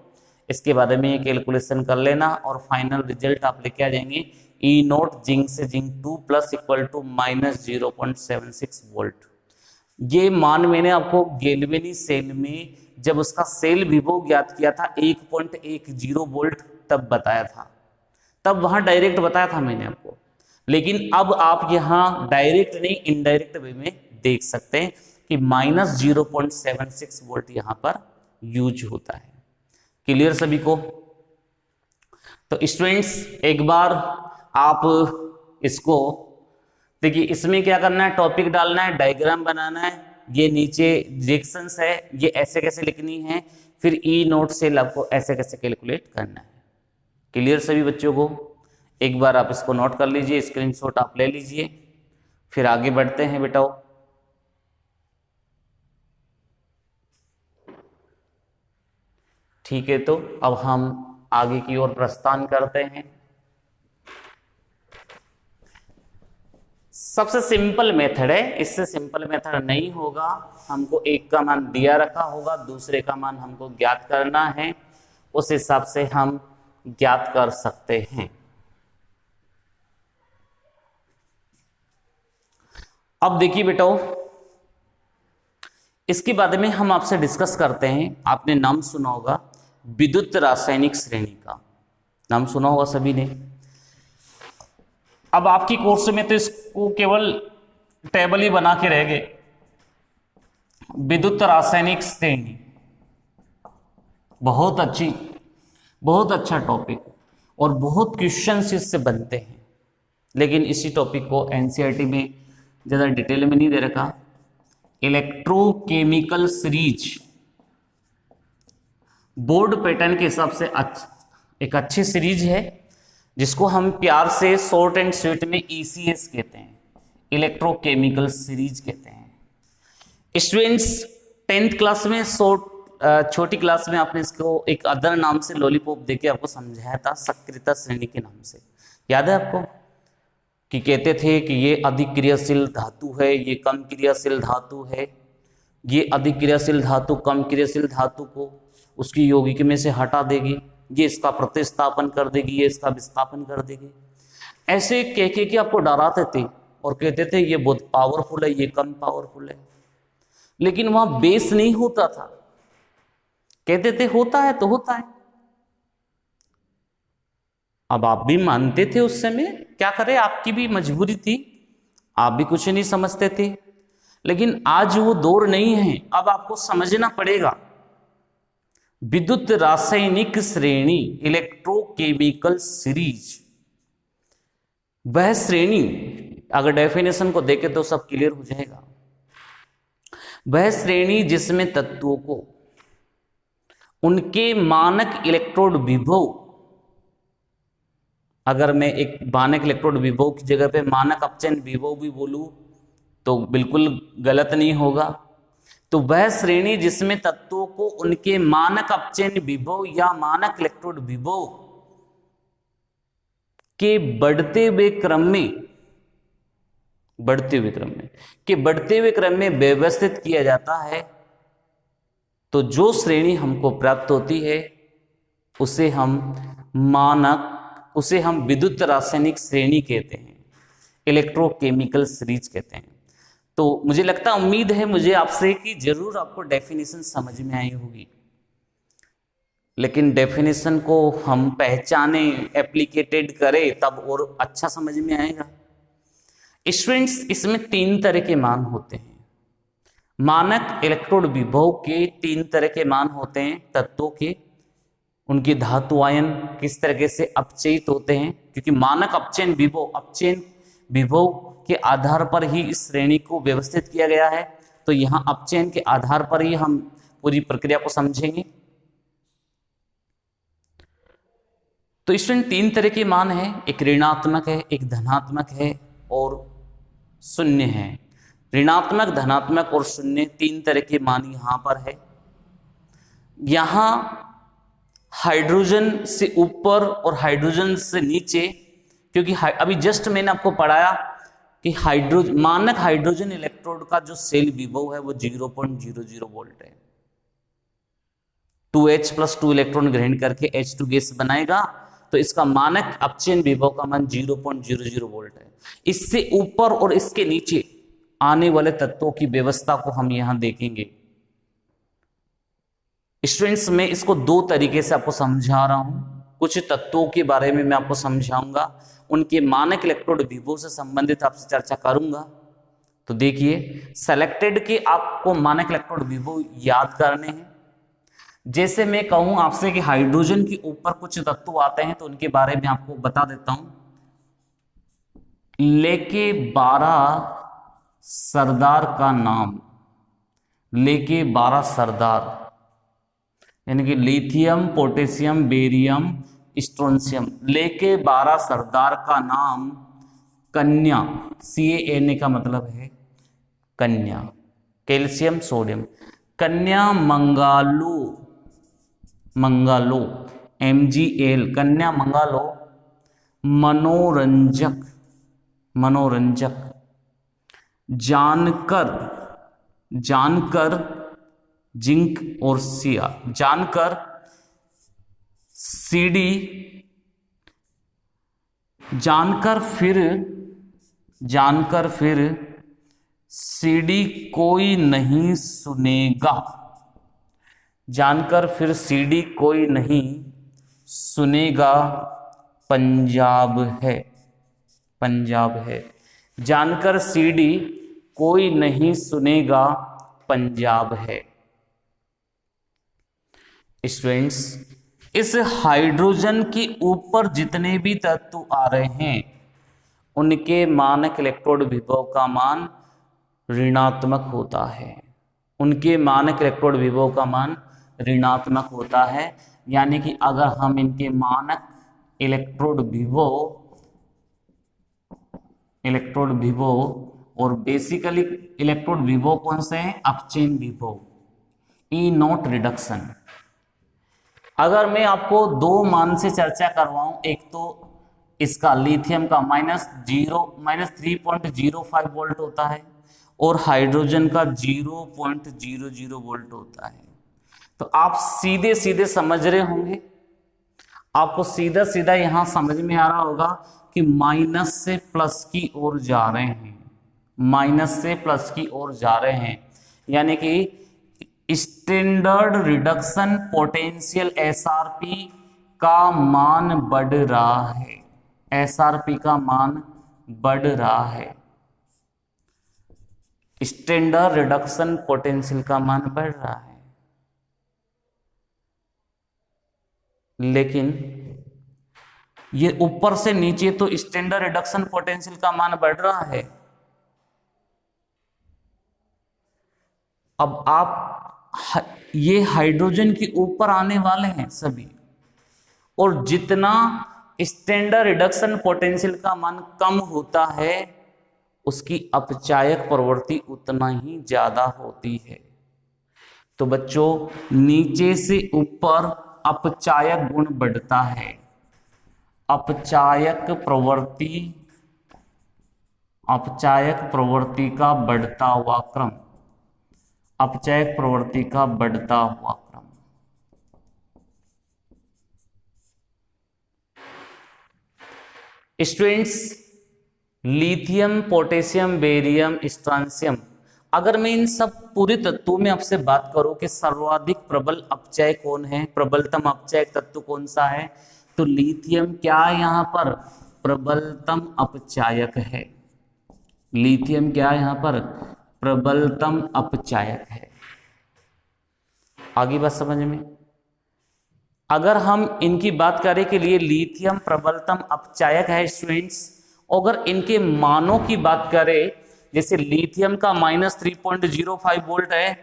Speaker 1: इसके बाद में ये कैलकुलेशन कर लेना, और फाइनल रिजल्ट आप लेके आ जाएंगे, ई नोट जिंक से zinc 2+ equal to minus 0.76 volt. ये मान मैंने आपको गैल्वेनी सेल में जब उसका सेल विभव ज्ञात किया था 1.10 वोल्ट तब बताया था, तब वहां डायरेक्ट बताया था मैंने आपको। लेकिन अब आप यहां डायरेक्ट नहीं, इनडायरेक्ट वे में देख सकते हैं कि माइनस 0.76 वोल्ट यहां पर यूज होता है। क्लियर सभी को? तो स्टूडेंट्स एक बार आप इसको देखिए, इसमें क्या करना है, टॉपिक डालना है, डायग्राम बनाना है, ये नीचे रिएक्शंस है, ये ऐसे कैसे लिखनी है, फिर ई नोट सेल आपको ऐसे कैसे कैलकुलेट करना है। क्लियर सभी बच्चों को? एक बार आप इसको नोट कर लीजिए, स्क्रीनशॉट आप ले लीजिए, फिर आगे बढ़ते हैं बेटाओ। ठीक है, तो अब हम आगे की ओर प्रस्थान करते हैं। सबसे सिंपल मेथड है, इससे सिंपल मेथड नहीं होगा। हमको एक का मान दिया रखा होगा, दूसरे का मान हमको ज्ञात करना है, उस हिसाब से हम ज्ञात कर सकते हैं। अब देखिए बेटाओ, इसके बाद में हम आपसे डिस्कस करते हैं, आपने नाम सुना होगा विद्युत रासायनिक श्रेणी का, नाम सुना होगा सभी ने। अब आपकी कोर्स में तो इसको केवल टेबल ही बना के रह गए, विद्युत रासायनिक श्रेणी, बहुत अच्छा टॉपिक, और बहुत क्वेश्चंस इससे बनते हैं। लेकिन इसी टॉपिक को एनसीईआरटी में ज़्यादा डिटेल में नहीं दे रखा, इलेक्ट्रोकेमिकल सीरीज बोर्ड पैटर्न के हिसाब से एक अच्छी सीरीज है, जिसको हम प्यार से शॉर्ट एंड स्वीट में ECS कहते हैं, इलेक्ट्रोकेमिकल सीरीज कहते हैं। स्टूडेंट्स 10th क्लास में छोटी क्लास में आपने इसको एक अदर नाम से लॉलीपॉप देके आपको समझाया था, सक्रियता श्रेणी के नाम से, याद है आपको? कि कहते थे कि ये अधिक क्रियाशील धातु है, ये कम क्रियाशील धातु है, ये अधिक क्रियाशील धातु कम क्रियाशील धातु को उसकी यौगिक में से हटा देगी, ये इसका प्रतिस्थापन कर देगी, ये इसका विस्थापन कर देगी। ऐसे कह के आपको डराते थे और कहते थे ये बहुत पावरफुल है, ये कम पावरफुल है, लेकिन वहां बेस नहीं होता था। कहते थे होता है तो होता है। अब आप भी मानते थे उस समय, क्या करें, आपकी भी मजबूरी थी, आप भी कुछ नहीं समझते थे। लेकिन आज वो दौर नहीं है, अब आपको समझना पड़ेगा। विद्युत रासायनिक श्रेणी इलेक्ट्रोकेमिकल सीरीज, वह श्रेणी, अगर डेफिनेशन को देखें तो सब क्लियर हो जाएगा। वह श्रेणी जिसमें तत्वों को उनके मानक इलेक्ट्रोड विभव, अगर मैं एक मानक इलेक्ट्रोड विभव की जगह पे मानक अपचयन विभव भी बोलूं तो बिल्कुल गलत नहीं होगा। तो वह श्रेणी जिसमें तत्वों को उनके मानक अपचयन विभव या मानक इलेक्ट्रोड विभव के बढ़ते हुए क्रम में व्यवस्थित किया जाता है, तो जो श्रेणी हमको प्राप्त होती है उसे हम विद्युत रासायनिक श्रेणी कहते हैं, इलेक्ट्रोकेमिकल सीरीज कहते हैं। तो मुझे लगता है, उम्मीद है मुझे आपसे कि जरूर आपको डेफिनेशन समझ में आई होगी, लेकिन डेफिनेशन को हम पहचाने, एप्लीकेटेड करें तब और अच्छा समझ में आएगा। स्टूडेंट्स, इसमें 3 तरह के मान होते हैं। मानक इलेक्ट्रोड विभव के 3 तरह के मान होते हैं तत्वों के, उनकी धातु आयन किस तरीके से अपचयित होते हैं, क्योंकि मानक अपचयन विभव के आधार पर ही इस श्रेणी को व्यवस्थित किया गया है। तो यहां अपचयन के आधार पर ही हम पूरी प्रक्रिया को समझेंगे। तो इसमें 3 तरह के मान है, एक ऋणात्मक है, एक धनात्मक है और शून्य है। ऋणात्मक, धनात्मक और शून्य 3 तरह के मान यहां पर है। यहां हाइड्रोजन से ऊपर और हाइड्रोजन से नीचे, क्योंकि अभी जस्ट मैंने आपको पढ़ाया कि मानक हाइड्रोजन इलेक्ट्रोड का जो सेल विभव है वो 0.00 वोल्ट है। 2H+2 इलेक्ट्रॉन ग्रहण करके H2 गैस बनाएगा, तो इसका मानक अपचयन विभव का मान 0.00 वोल्ट है। इससे ऊपर और इसके नीचे आने वाले तत्वों की व्यवस्था को हम यहां देखेंगे। स्टूडेंट्स, मैं इसको 2 तरीके से आपको समझा रहा हूं। कुछ तत्वों के बारे में मैं आपको समझाऊंगा, उनके मानक इलेक्ट्रोड विभव से संबंधित आपसे चर्चा करूंगा। तो देखिए, सेलेक्टेड के आपको मानक इलेक्ट्रोड विभव याद करने हैं। जैसे मैं कहूं आपसे कि हाइड्रोजन के ऊपर कुछ तत्व आते हैं, तो उनके बारे में आपको बता देता हूं। लेके 12 सरदार का नाम, लेके 12 सरदार, यानी कि लिथियम, पोटेशियम, बेरियम, स्ट्रोंशियम, लेके 12 सरदार का नाम कन्या, CANA का मतलब है कन्या, कैल्शियम सोडियम, कन्या मंगालो MgL, कन्या मंगालो मनोरंजक, जानकर जिंक और सिया, जानकर CD, जानकर फिर CD कोई नहीं सुनेगा, जानकर फिर CD कोई नहीं सुनेगा, पंजाब है, जानकर CD कोई नहीं सुनेगा, पंजाब है। स्टूडेंट्स, इस हाइड्रोजन के ऊपर जितने भी तत्व आ रहे हैं उनके मानक इलेक्ट्रोड विभव का मान ऋणात्मक होता है, उनके मानक इलेक्ट्रोड विभव का मान ऋणात्मक होता है। यानी कि अगर हम इनके मानक इलेक्ट्रोड विभव और बेसिकली इलेक्ट्रोड विभव कौन से हैं, अपचयन विभव, ई नॉट रिडक्शन। अगर मैं आपको दो मान से चर्चा करवाऊं, एक तो इसका लिथियम का -3.05 वोल्ट होता है और हाइड्रोजन का 0.00 वोल्ट होता है, तो आप सीधे सीधे समझ रहे होंगे, आपको सीधा सीधा यहां समझ में आ रहा होगा कि माइनस से प्लस की ओर जा रहे हैं, माइनस से प्लस की ओर जा रहे हैं। यानी कि स्टैंडर्ड रिडक्शन पोटेंशियल एसआरपी का मान बढ़ रहा है, एसआरपी का मान बढ़ रहा है, स्टैंडर्ड रिडक्शन पोटेंशियल का मान बढ़ रहा है। लेकिन ये ऊपर से नीचे तो स्टैंडर्ड रिडक्शन पोटेंशियल का मान बढ़ रहा है। अब आप ये हाइड्रोजन के ऊपर आने वाले हैं सभी, और जितना स्टैंडर्ड रिडक्शन पोटेंशियल का मान कम होता है उसकी अपचायक प्रवृत्ति उतना ही ज्यादा होती है। तो बच्चों नीचे से ऊपर अपचायक गुण बढ़ता है, अपचायक प्रवृत्ति का बढ़ता हुआ क्रम, अपचायक प्रवृत्ति का बढ़ता हुआ क्रम। Students, lithium, potassium, barium, strontium, अगर मैं इन सब पूरे तत्वों में आपसे बात करूं कि सर्वाधिक प्रबल अपचय कौन है, प्रबलतम अपचय तत्व कौन सा है, तो लिथियम क्या यहां पर प्रबलतम अपचायक है। लिथियम क्या यहां पर प्रबलतम अपचायक है। आगे बात समझ में। अगर हम इनकी बात करें के लिए लिथियम प्रबलतम अपचायक है स्टूडेंट्स, अगर इनके मानों की बात करें, जैसे लिथियम का -3.05 वोल्ट है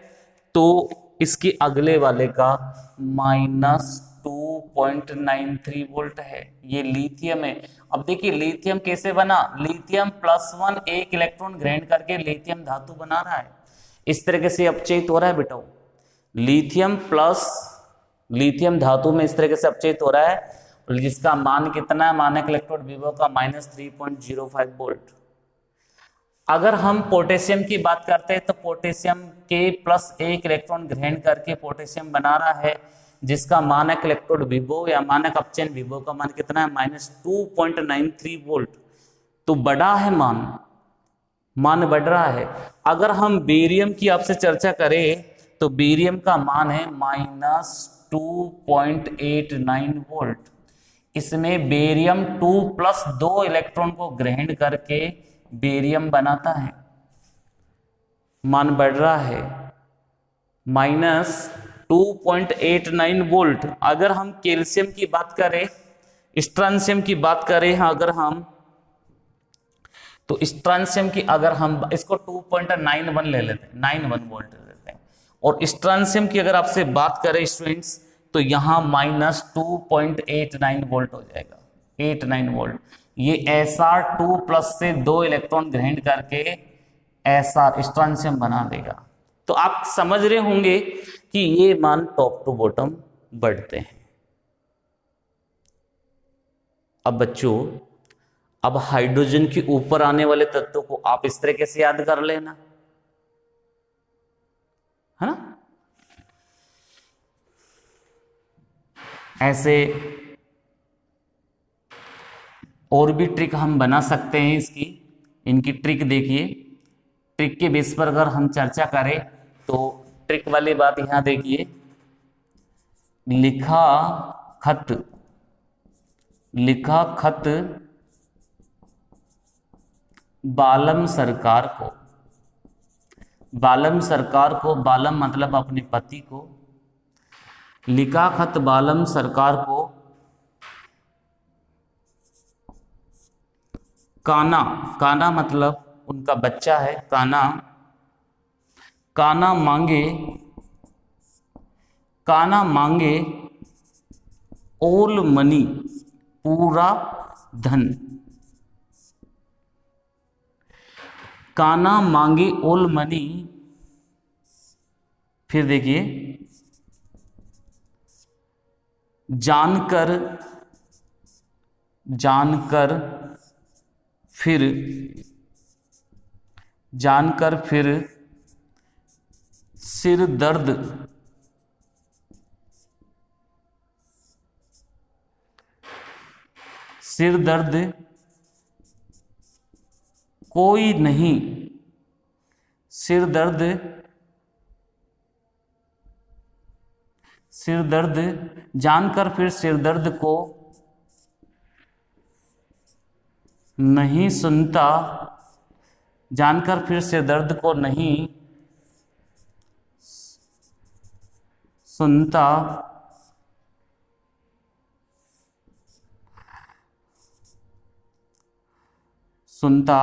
Speaker 1: तो इसके अगले वाले का -2.93 वोल्ट है। ये लिथियम है। अब देखिए लिथियम कैसे बना, लिथियम +1 एक इलेक्ट्रॉन ग्रहण करके लिथियम धातु बना रहा है, इस तरीके से अपचयित हो रहा है बेटा। लिथियम धातु में इस तरीके से अपचयित हो रहा है, जिसका मान कितना है, मानक इलेक्ट्रोड विभव का -3.05 वोल्ट। अगर हम पोटेशियम की बात करते हैं तो पोटेशियम के +1 इलेक्ट्रॉन ग्रहण करके पोटेशियम बना रहा है, जिसका मानक इलेक्ट्रोड विभव या मानक अपचयन विभव का मान कितना है, -2.93 वोल्ट। तो बड़ा है मान बढ़ रहा है। अगर हम बेरियम की आपसे चर्चा करें तो बेरियम का मान है -2.89 वोल्ट। इसमें बेरियम 2+2 इलेक्ट्रॉन को ग्रहण करके बेरियम बनाता है, मान बढ़ रहा है -2.89 वोल्ट। अगर हम कैल्शियम की बात करें, स्ट्रांसियम की बात करें, अगर हम तो स्ट्रांसियम की अगर हम इसको 2.91 ले लेते हैं, 91 वोल्ट ले लेते हैं, और स्ट्रांसियम की अगर आपसे बात करें स्टूडेंट्स तो यहां -2.89 वोल्ट हो जाएगा, 89 वोल्ट। ये Sr2+ से 2 इलेक्ट्रॉन ग्रहण करके Sr स्ट्रांसियम बना देगा। तो आप समझ रहे होंगे कि ये मान टॉप टू बॉटम बढ़ते हैं। अब बच्चों, अब हाइड्रोजन के ऊपर आने वाले तत्वों को आप इस तरीके से याद कर लेना, है ना। ऐसे और भी ट्रिक हम बना सकते हैं इसकी। इनकी ट्रिक देखिए, ट्रिक के बेस पर अगर हम चर्चा करें तो ट्रिक वाली बात यहां देखिए, लिखा खत बालम सरकार को, बालम मतलब अपने पति को, लिखा खत बालम सरकार को काना मतलब उनका बच्चा है, काना काना मांगे, काना मांगे ओल मनी, पूरा धन। काना मांगे ओल मनी, फिर देखिए जानकर, जानकर फिर, जानकर फिर सिर दर्द, सिर दर्द कोई नहीं, सिर दर्द, सिर दर्द, जानकर फिर सिर दर्द को नहीं सुनता, जानकर फिर सिर दर्द को नहीं सुनता, सुनता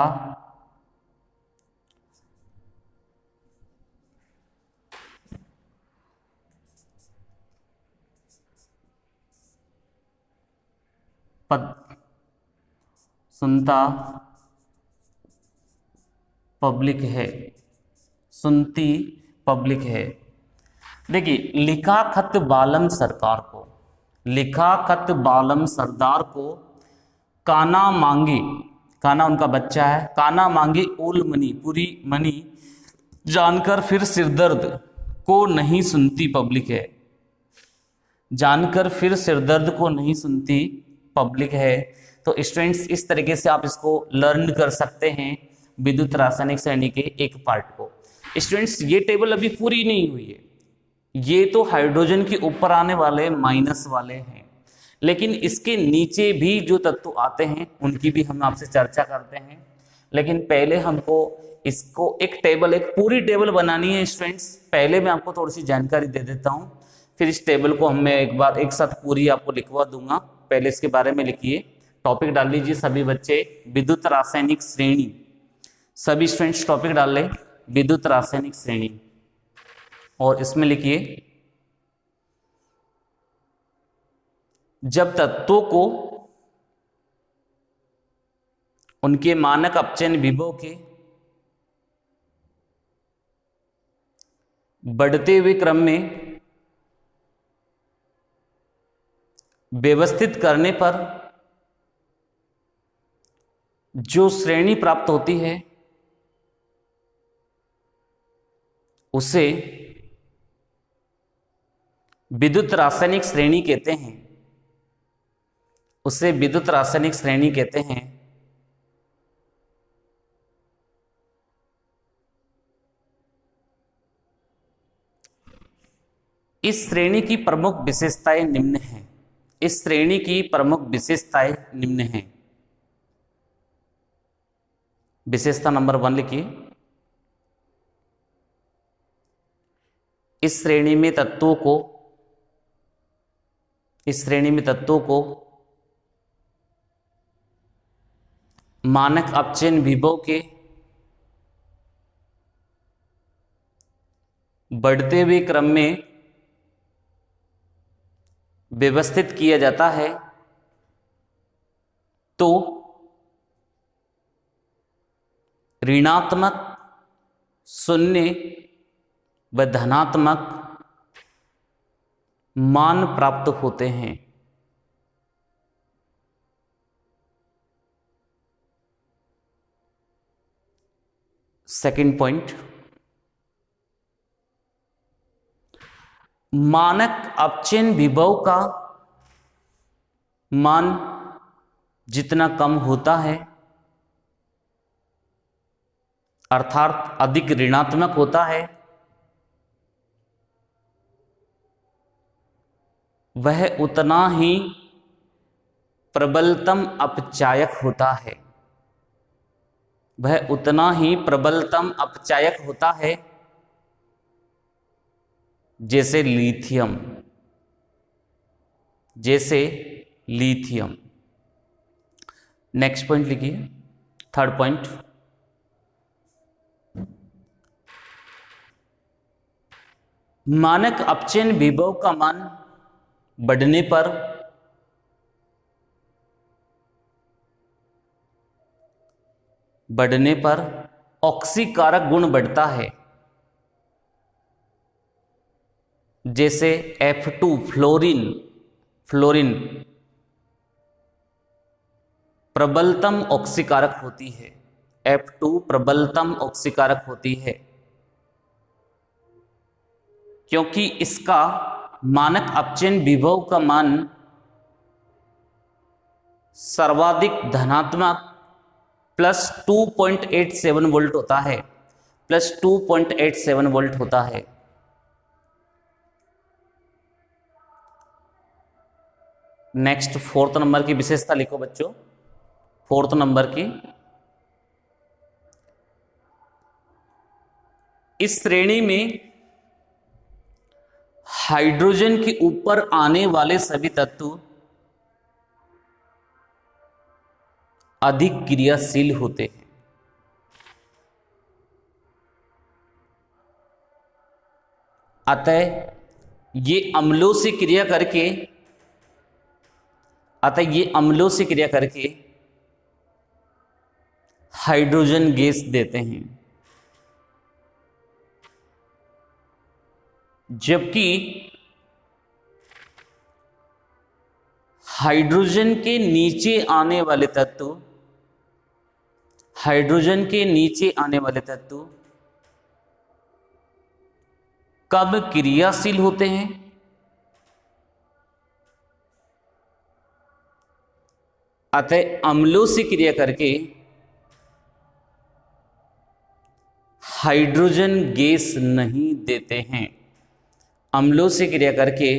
Speaker 1: पद, सुनता पब्लिक है, सुनती पब्लिक है। देखिए लिखा खत बालम सरकार को, लिखा खत बालम सरदार को, काना मांगे, काना उनका बच्चा है, काना मांगे ओल मनी, पूरी मनी, जानकर फिर सिरदर्द को नहीं सुनती पब्लिक है, जानकर फिर सिरदर्द को नहीं सुनती पब्लिक है। तो स्टूडेंट्स इस तरीके से आप इसको लर्न कर सकते हैं विद्युत रासायनिक श्रेणी के एक पार्ट को। स्टूडेंट्स ये टेबल अभी पूरी नहीं हुई है, ये तो हाइड्रोजन के ऊपर आने वाले माइनस वाले हैं, लेकिन इसके नीचे भी जो तत्व आते हैं उनकी भी हम आपसे चर्चा करते हैं। लेकिन पहले हमको इसको एक टेबल, एक पूरी टेबल बनानी है स्टूडेंट्स। पहले मैं आपको थोड़ी सी जानकारी दे देता हूँ, फिर इस टेबल को मैं एक बार एक साथ पूरी आपको लिखवा दूंगा। पहले इसके बारे में लिखिए, टॉपिक डाल लीजिए सभी बच्चे, विद्युत रासायनिक श्रेणी। सभी स्टूडेंट्स टॉपिक डाल लें विद्युत रासायनिक श्रेणी, और इसमें लिखिए जब तत्वों को उनके मानक अपचयन विभव के बढ़ते हुए क्रम में व्यवस्थित करने पर जो श्रेणी प्राप्त होती है उसे विद्युत रासायनिक श्रेणी कहते हैं, उसे विद्युत रासायनिक श्रेणी कहते हैं। इस श्रेणी की प्रमुख विशेषताएं निम्न हैं, इस श्रेणी की प्रमुख विशेषताएं निम्न हैं। विशेषता नंबर 1 लिखिए, इस श्रेणी में तत्वों को, इस श्रेणी में तत्वों को मानक अपचयन विभव के बढ़ते हुए क्रम में व्यवस्थित किया जाता है, तो ऋणात्मक, शून्य व धनात्मक मान प्राप्त होते हैं। सेकंड पॉइंट, मानक अपचयन विभव का मान जितना कम होता है, अर्थात अधिक ऋणात्मक होता है, वह उतना ही प्रबलतम अपचायक होता है, वह उतना ही प्रबलतम अपचायक होता है जैसे लिथियम, जैसे लिथियम। नेक्स्ट पॉइंट लिखिए, थर्ड पॉइंट, मानक अपचयन विभव का मान बढ़ने पर ऑक्सीकारक गुण बढ़ता है, जैसे F2 फ्लोरीन प्रबलतम ऑक्सीकारक होती है। F2 प्रबलतम ऑक्सीकारक होती है क्योंकि इसका मानक अपचयन विभव का मान सर्वाधिक धनात्मक +2.87 वोल्ट होता है, +2.87 वोल्ट होता है। नेक्स्ट 4th नंबर की विशेषता लिखो बच्चों। 4th नंबर की, इस श्रेणी में हाइड्रोजन के ऊपर आने वाले सभी तत्व अधिक क्रियाशील होते हैं। अतः ये अम्लों से क्रिया करके हाइड्रोजन गैस देते हैं, जबकि हाइड्रोजन के नीचे आने वाले तत्व कब क्रियाशील होते हैं? अतः अम्लों से क्रिया करके हाइड्रोजन गैस नहीं देते हैं। अम्लों से क्रिया करके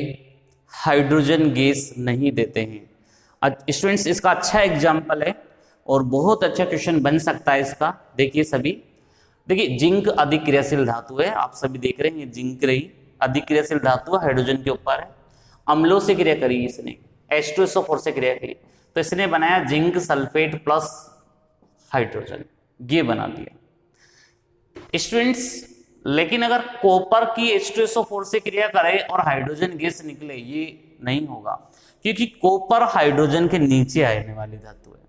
Speaker 1: हाइड्रोजन गैस नहीं देते हैं। स्टूडेंट्स, इसका अच्छा एग्जाम्पल है और बहुत अच्छा क्वेश्चन बन सकता है इसका। देखिए जिंक अधिक क्रियाशील धातु है, आप सभी देख रहे हैं, ये जिंक रही अधिक क्रियाशील धातु है, हाइड्रोजन के ऊपर है। अम्लों से क्रिया करी इसने, H2SO4 से क्रिया करी, तो इसने बनाया जिंक सल्फेट प्लस हाइड्रोजन, ये बना दिया। स्टूडेंट्स, लेकिन अगर कॉपर की H2SO4 से क्रिया करे और हाइड्रोजन गैस निकले, ये नहीं होगा, क्योंकि कॉपर हाइड्रोजन के नीचे आने वाली धातु है।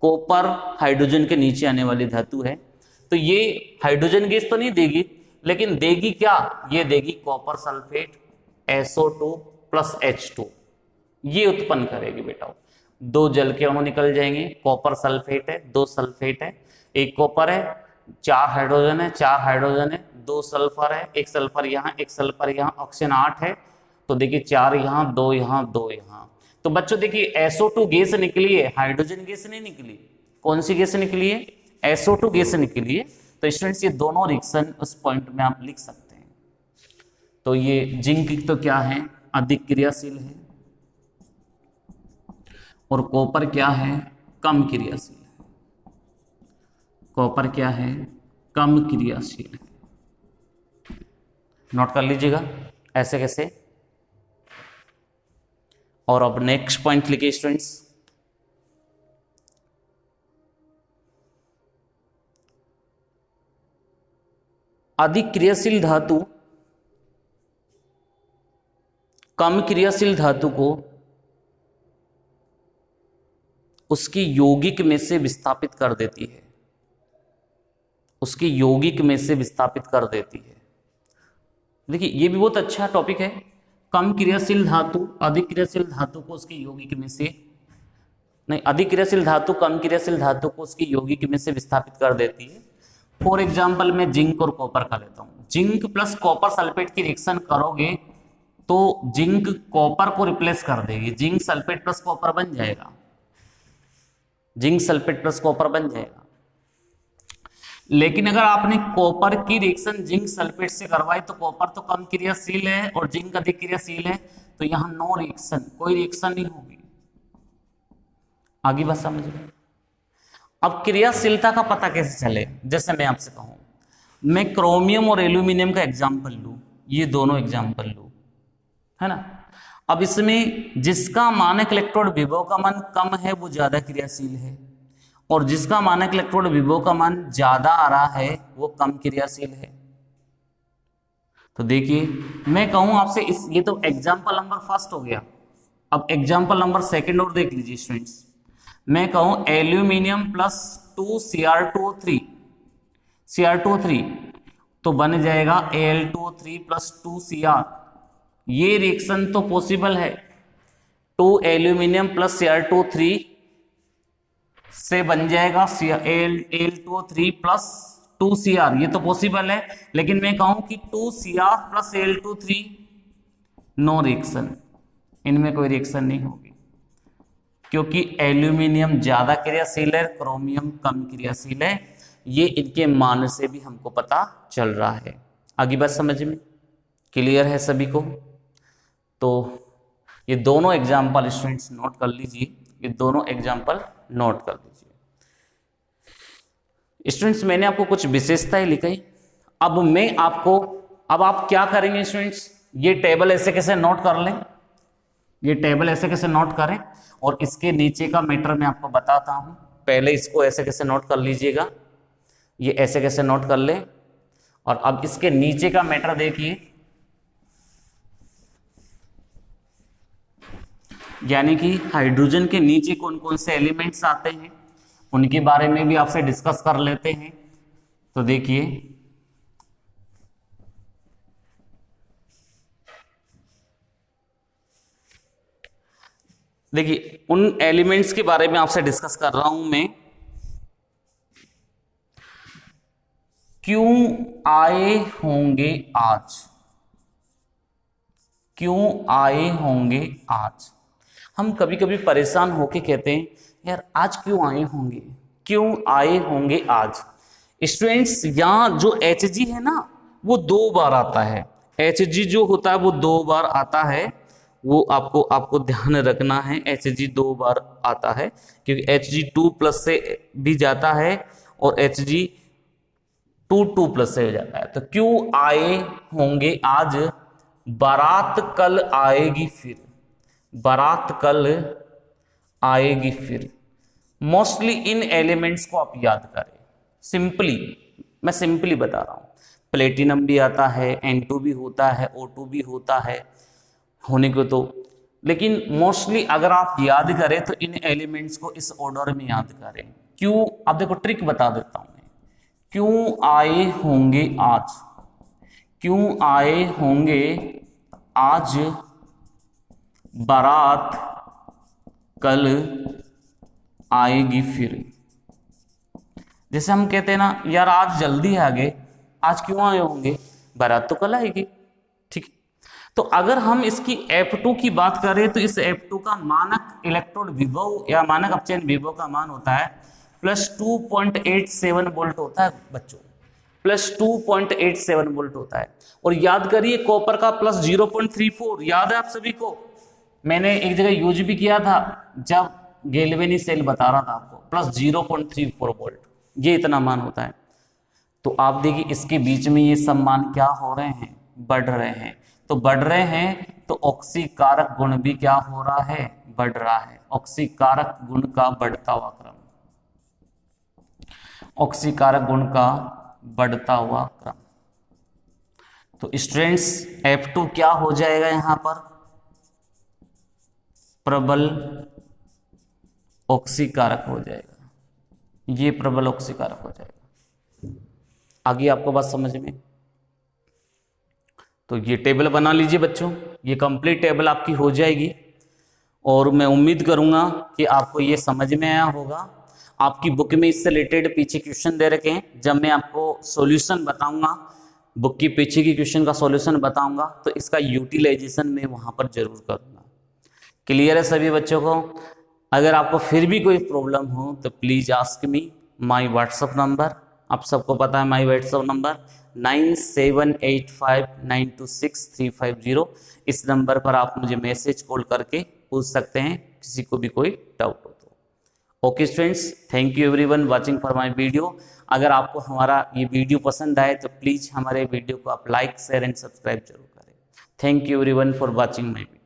Speaker 1: कॉपर हाइड्रोजन के नीचे आने वाली धातु है, तो ये हाइड्रोजन गैस तो नहीं देगी, लेकिन देगी क्या? ये देगी copper sulphate SO2 plus H2, ये उत्पन्न करेगी बेटा। 2 जल के अणु निकल जाएंगे, कॉपर सल्फेट है, 2 सल्फेट है, 1 कॉपर है, 4 हाइड्रोजन है, 4 हाइड्रोजन है, 2 सल्फर है, 1 सल्फर यहाँ, 1 सल्फर यहाँ, ऑक्सीजन 8 है, तो देखिए 4 यहाँ, 2 यहाँ, 2 यहाँ। तो बच्चों देखिए SO2 गैस निकली है, हाइड्रोजन गैस नहीं निकली। कौन सी गैस निकली है? SO2 गैस निकली है। तो स्टूडेंट्स, ये दोनों रिएक्शन उस पॉइंट में आप लिख सकते हैं। तो ये जिंक तो क्या है? अधिक क्रियाशील है, और कॉपर क्या है? कम क्रियाशील है। कॉपर क्या है? कम क्रियाशील है। नोट कर लीजिएगा ऐसे कैसे। और अब नेक्स्ट पॉइंट लिखिए स्टूडेंट्स, अधिक क्रियाशील धातु कम क्रियाशील धातु को उसकी यौगिक में से विस्थापित कर देती है, उसकी यौगिक में से विस्थापित कर देती है। देखिए ये भी बहुत अच्छा टॉपिक है। कम क्रियाशील धातु अधिक क्रियाशील धातु को उसकी यौगिक में से, नहीं, अधिक क्रियाशील धातु कम क्रियाशील धातु को उसकी यौगिक में से विस्थापित कर देती है। फॉर एग्जाम्पल मैं जिंक और कॉपर का लेता हूं। जिंक प्लस कॉपर सल्फेट की रिएक्शन करोगे तो जिंक कॉपर को रिप्लेस कर देगी, जिंक सल्फेट प्लस कॉपर बन जाएगा, जिंक सल्फेट प्लस कॉपर बन जाएगा। लेकिन अगर आपने कॉपर की रिएक्शन जिंक सल्फेट से करवाई तो कॉपर तो कम क्रियाशील है और जिंक अधिक क्रियाशील है, तो यहां नो रिएक्शन, कोई रिएक्शन नहीं होगी। आगे बात समझ। अब क्रियाशीलता का पता कैसे चले? जैसे मैं आपसे कहूं, मैं क्रोमियम और एल्यूमिनियम का एग्जाम्पल लूं, ये दोनों एग्जाम्पल लूं, है ना। अब इसमें जिसका मानक इलेक्ट्रोड विभव का मान कम है वो ज्यादा क्रियाशील है, और जिसका मानक इलेक्ट्रोड विभव का मान ज्यादा आ रहा है वो कम क्रियाशील है। तो देखिए मैं कहूं आपसे इस, ये तो एग्जाम्पल नंबर फर्स्ट हो गया, अब एग्जाम्पल नंबर सेकंड और देख लीजिए स्टूडेंट्स। मैं कहूं एल्यूमिनियम प्लस 2 Cr2O3, Cr2O3 तो बन जाएगा Al2O3 प्लस 2 Cr। ये रिएक्शन तो पॉसिबल है, 2 एल्यूमिनियम प्लस Cr2O3 से बन जाएगा Al2O3 प्लस 2 Cr, ये तो पॉसिबल है। लेकिन मैं कहूं कि 2 Cr plus Al2O3 no reaction, इनमें कोई रिएक्शन नहीं होगी, क्योंकि एल्यूमिनियम ज्यादा क्रियाशील है, क्रोमियम कम क्रियाशील है। ये इनके मान से भी हमको पता चल रहा है। आगे बात समझ में क्लियर है सभी को? तो ये दोनों एग्जाम्पल स्टूडेंट्स नोट कर लीजिए, ये दोनों एग्जाम्पल नोट कर लीजिए। स्टूडेंट्स मैंने आपको कुछ विशेषताएं लिखी, अब मैं आपको, अब आप क्या करेंगे स्टूडेंट्स, ये टेबल ऐसे कैसे नोट कर लें, ये टेबल ऐसे कैसे नोट करें, और इसके नीचे का मैटर मैं आपको बताता हूं। पहले इसको ऐसे कैसे नोट कर लीजिएगा, ये ऐसे कैसे नोट कर ले, और अब इसके नीचे का मैटर देखिए, यानी कि हाइड्रोजन के नीचे कौन कौन से एलिमेंट्स आते हैं उनके बारे में भी आपसे डिस्कस कर लेते हैं। तो देखिए उन एलिमेंट्स के बारे में आपसे डिस्कस कर रहा हूं मैं। क्यों आए होंगे आज, क्यों आए होंगे आज। हम कभी कभी परेशान होके कहते हैं यार आज क्यों आए होंगे, क्यों आए होंगे आज। स्टूडेंट्स यहाँ जो Hg है ना वो 2 बार आता है, Hg जो होता है वो 2 बार आता है, वो आपको ध्यान रखना है। Hg 2 बार आता है क्योंकि Hg2+ से भी जाता है और Hg2 से हो जाता है। तो क्यों आए होंगे आज, बारात कल आएगी फिर, बारात कल आएगी फिर। मोस्टली इन एलिमेंट्स को आप याद करें, सिंपली मैं सिंपली बता रहा हूं। प्लेटिनम भी आता है, N2 भी होता है, O2 भी होता है होने को तो, लेकिन मोस्टली अगर आप याद करें तो इन एलिमेंट्स को इस ऑर्डर में याद करें। क्यों, अब देखो ट्रिक बता देता हूं मैं। क्यों आए होंगे आज, क्यों आए होंगे आज, बारात कल आएगी फिर। जैसे हम कहते हैं ना यार आज जल्दी आ गए, आज क्यों आए होंगे, बारात तो कल आएगी, ठीक। तो अगर हम इसकी F2 की बात करें तो इस F2 का मानक इलेक्ट्रोड विभव या मानक अपचयन विभव का मान होता है +2.87 वोल्ट होता है बच्चों, +2.87 वोल्ट होता है। और याद करिए कॉपर का +0.34, याद है आप सभी को, मैंने एक जगह यूज भी किया था जब गैल्वेनी सेल बता रहा था आपको, +0.34 वोल्ट, ये इतना मान होता है। तो आप देखिए इसके बीच में ये सब मान क्या हो रहे हैं, बढ़ रहे हैं। तो बढ़ रहे हैं तो ऑक्सीकारक गुण भी क्या हो रहा है, बढ़ रहा है। ऑक्सीकारक गुण का बढ़ता हुआ क्रम, ऑक्सीकारक गुण का बढ़ता हुआ क्रम। तो स्टूडेंट्स F2 क्या हो जाएगा यहां पर, प्रबल ऑक्सीकारक हो जाएगा, ये प्रबल ऑक्सीकारक हो जाएगा। आगे आपको बात समझ में? तो ये टेबल बना लीजिए बच्चों, ये कंप्लीट टेबल आपकी हो जाएगी और मैं उम्मीद करूंगा कि आपको ये समझ में आया होगा। आपकी बुक में इससे रिलेटेड पीछे क्वेश्चन दे रखे हैं, जब मैं आपको सॉल्यूशन बताऊंगा, बुक की पीछे की क्वेश्चन का सॉल्यूशन बताऊंगा तो इसका यूटिलाइजेशन मैं वहां पर जरूर करूंगा। क्लियर है सभी बच्चों को? अगर आपको फिर भी कोई प्रॉब्लम हो तो please ask me, my WhatsApp number आप सबको पता है, माय व्हाट्सअप नंबर 9785926350। इस नंबर पर आप मुझे मैसेज कॉल करके पूछ सकते हैं किसी को भी कोई डाउट हो तो। Okay students, thank you everyone watching for my video. अगर आपको हमारा ये वीडियो पसंद आए तो प्लीज हमारे वीडियो को आप लाइक शेयर एंड सब्सक्राइब जरूर करें। Thank you everyone for watching my video.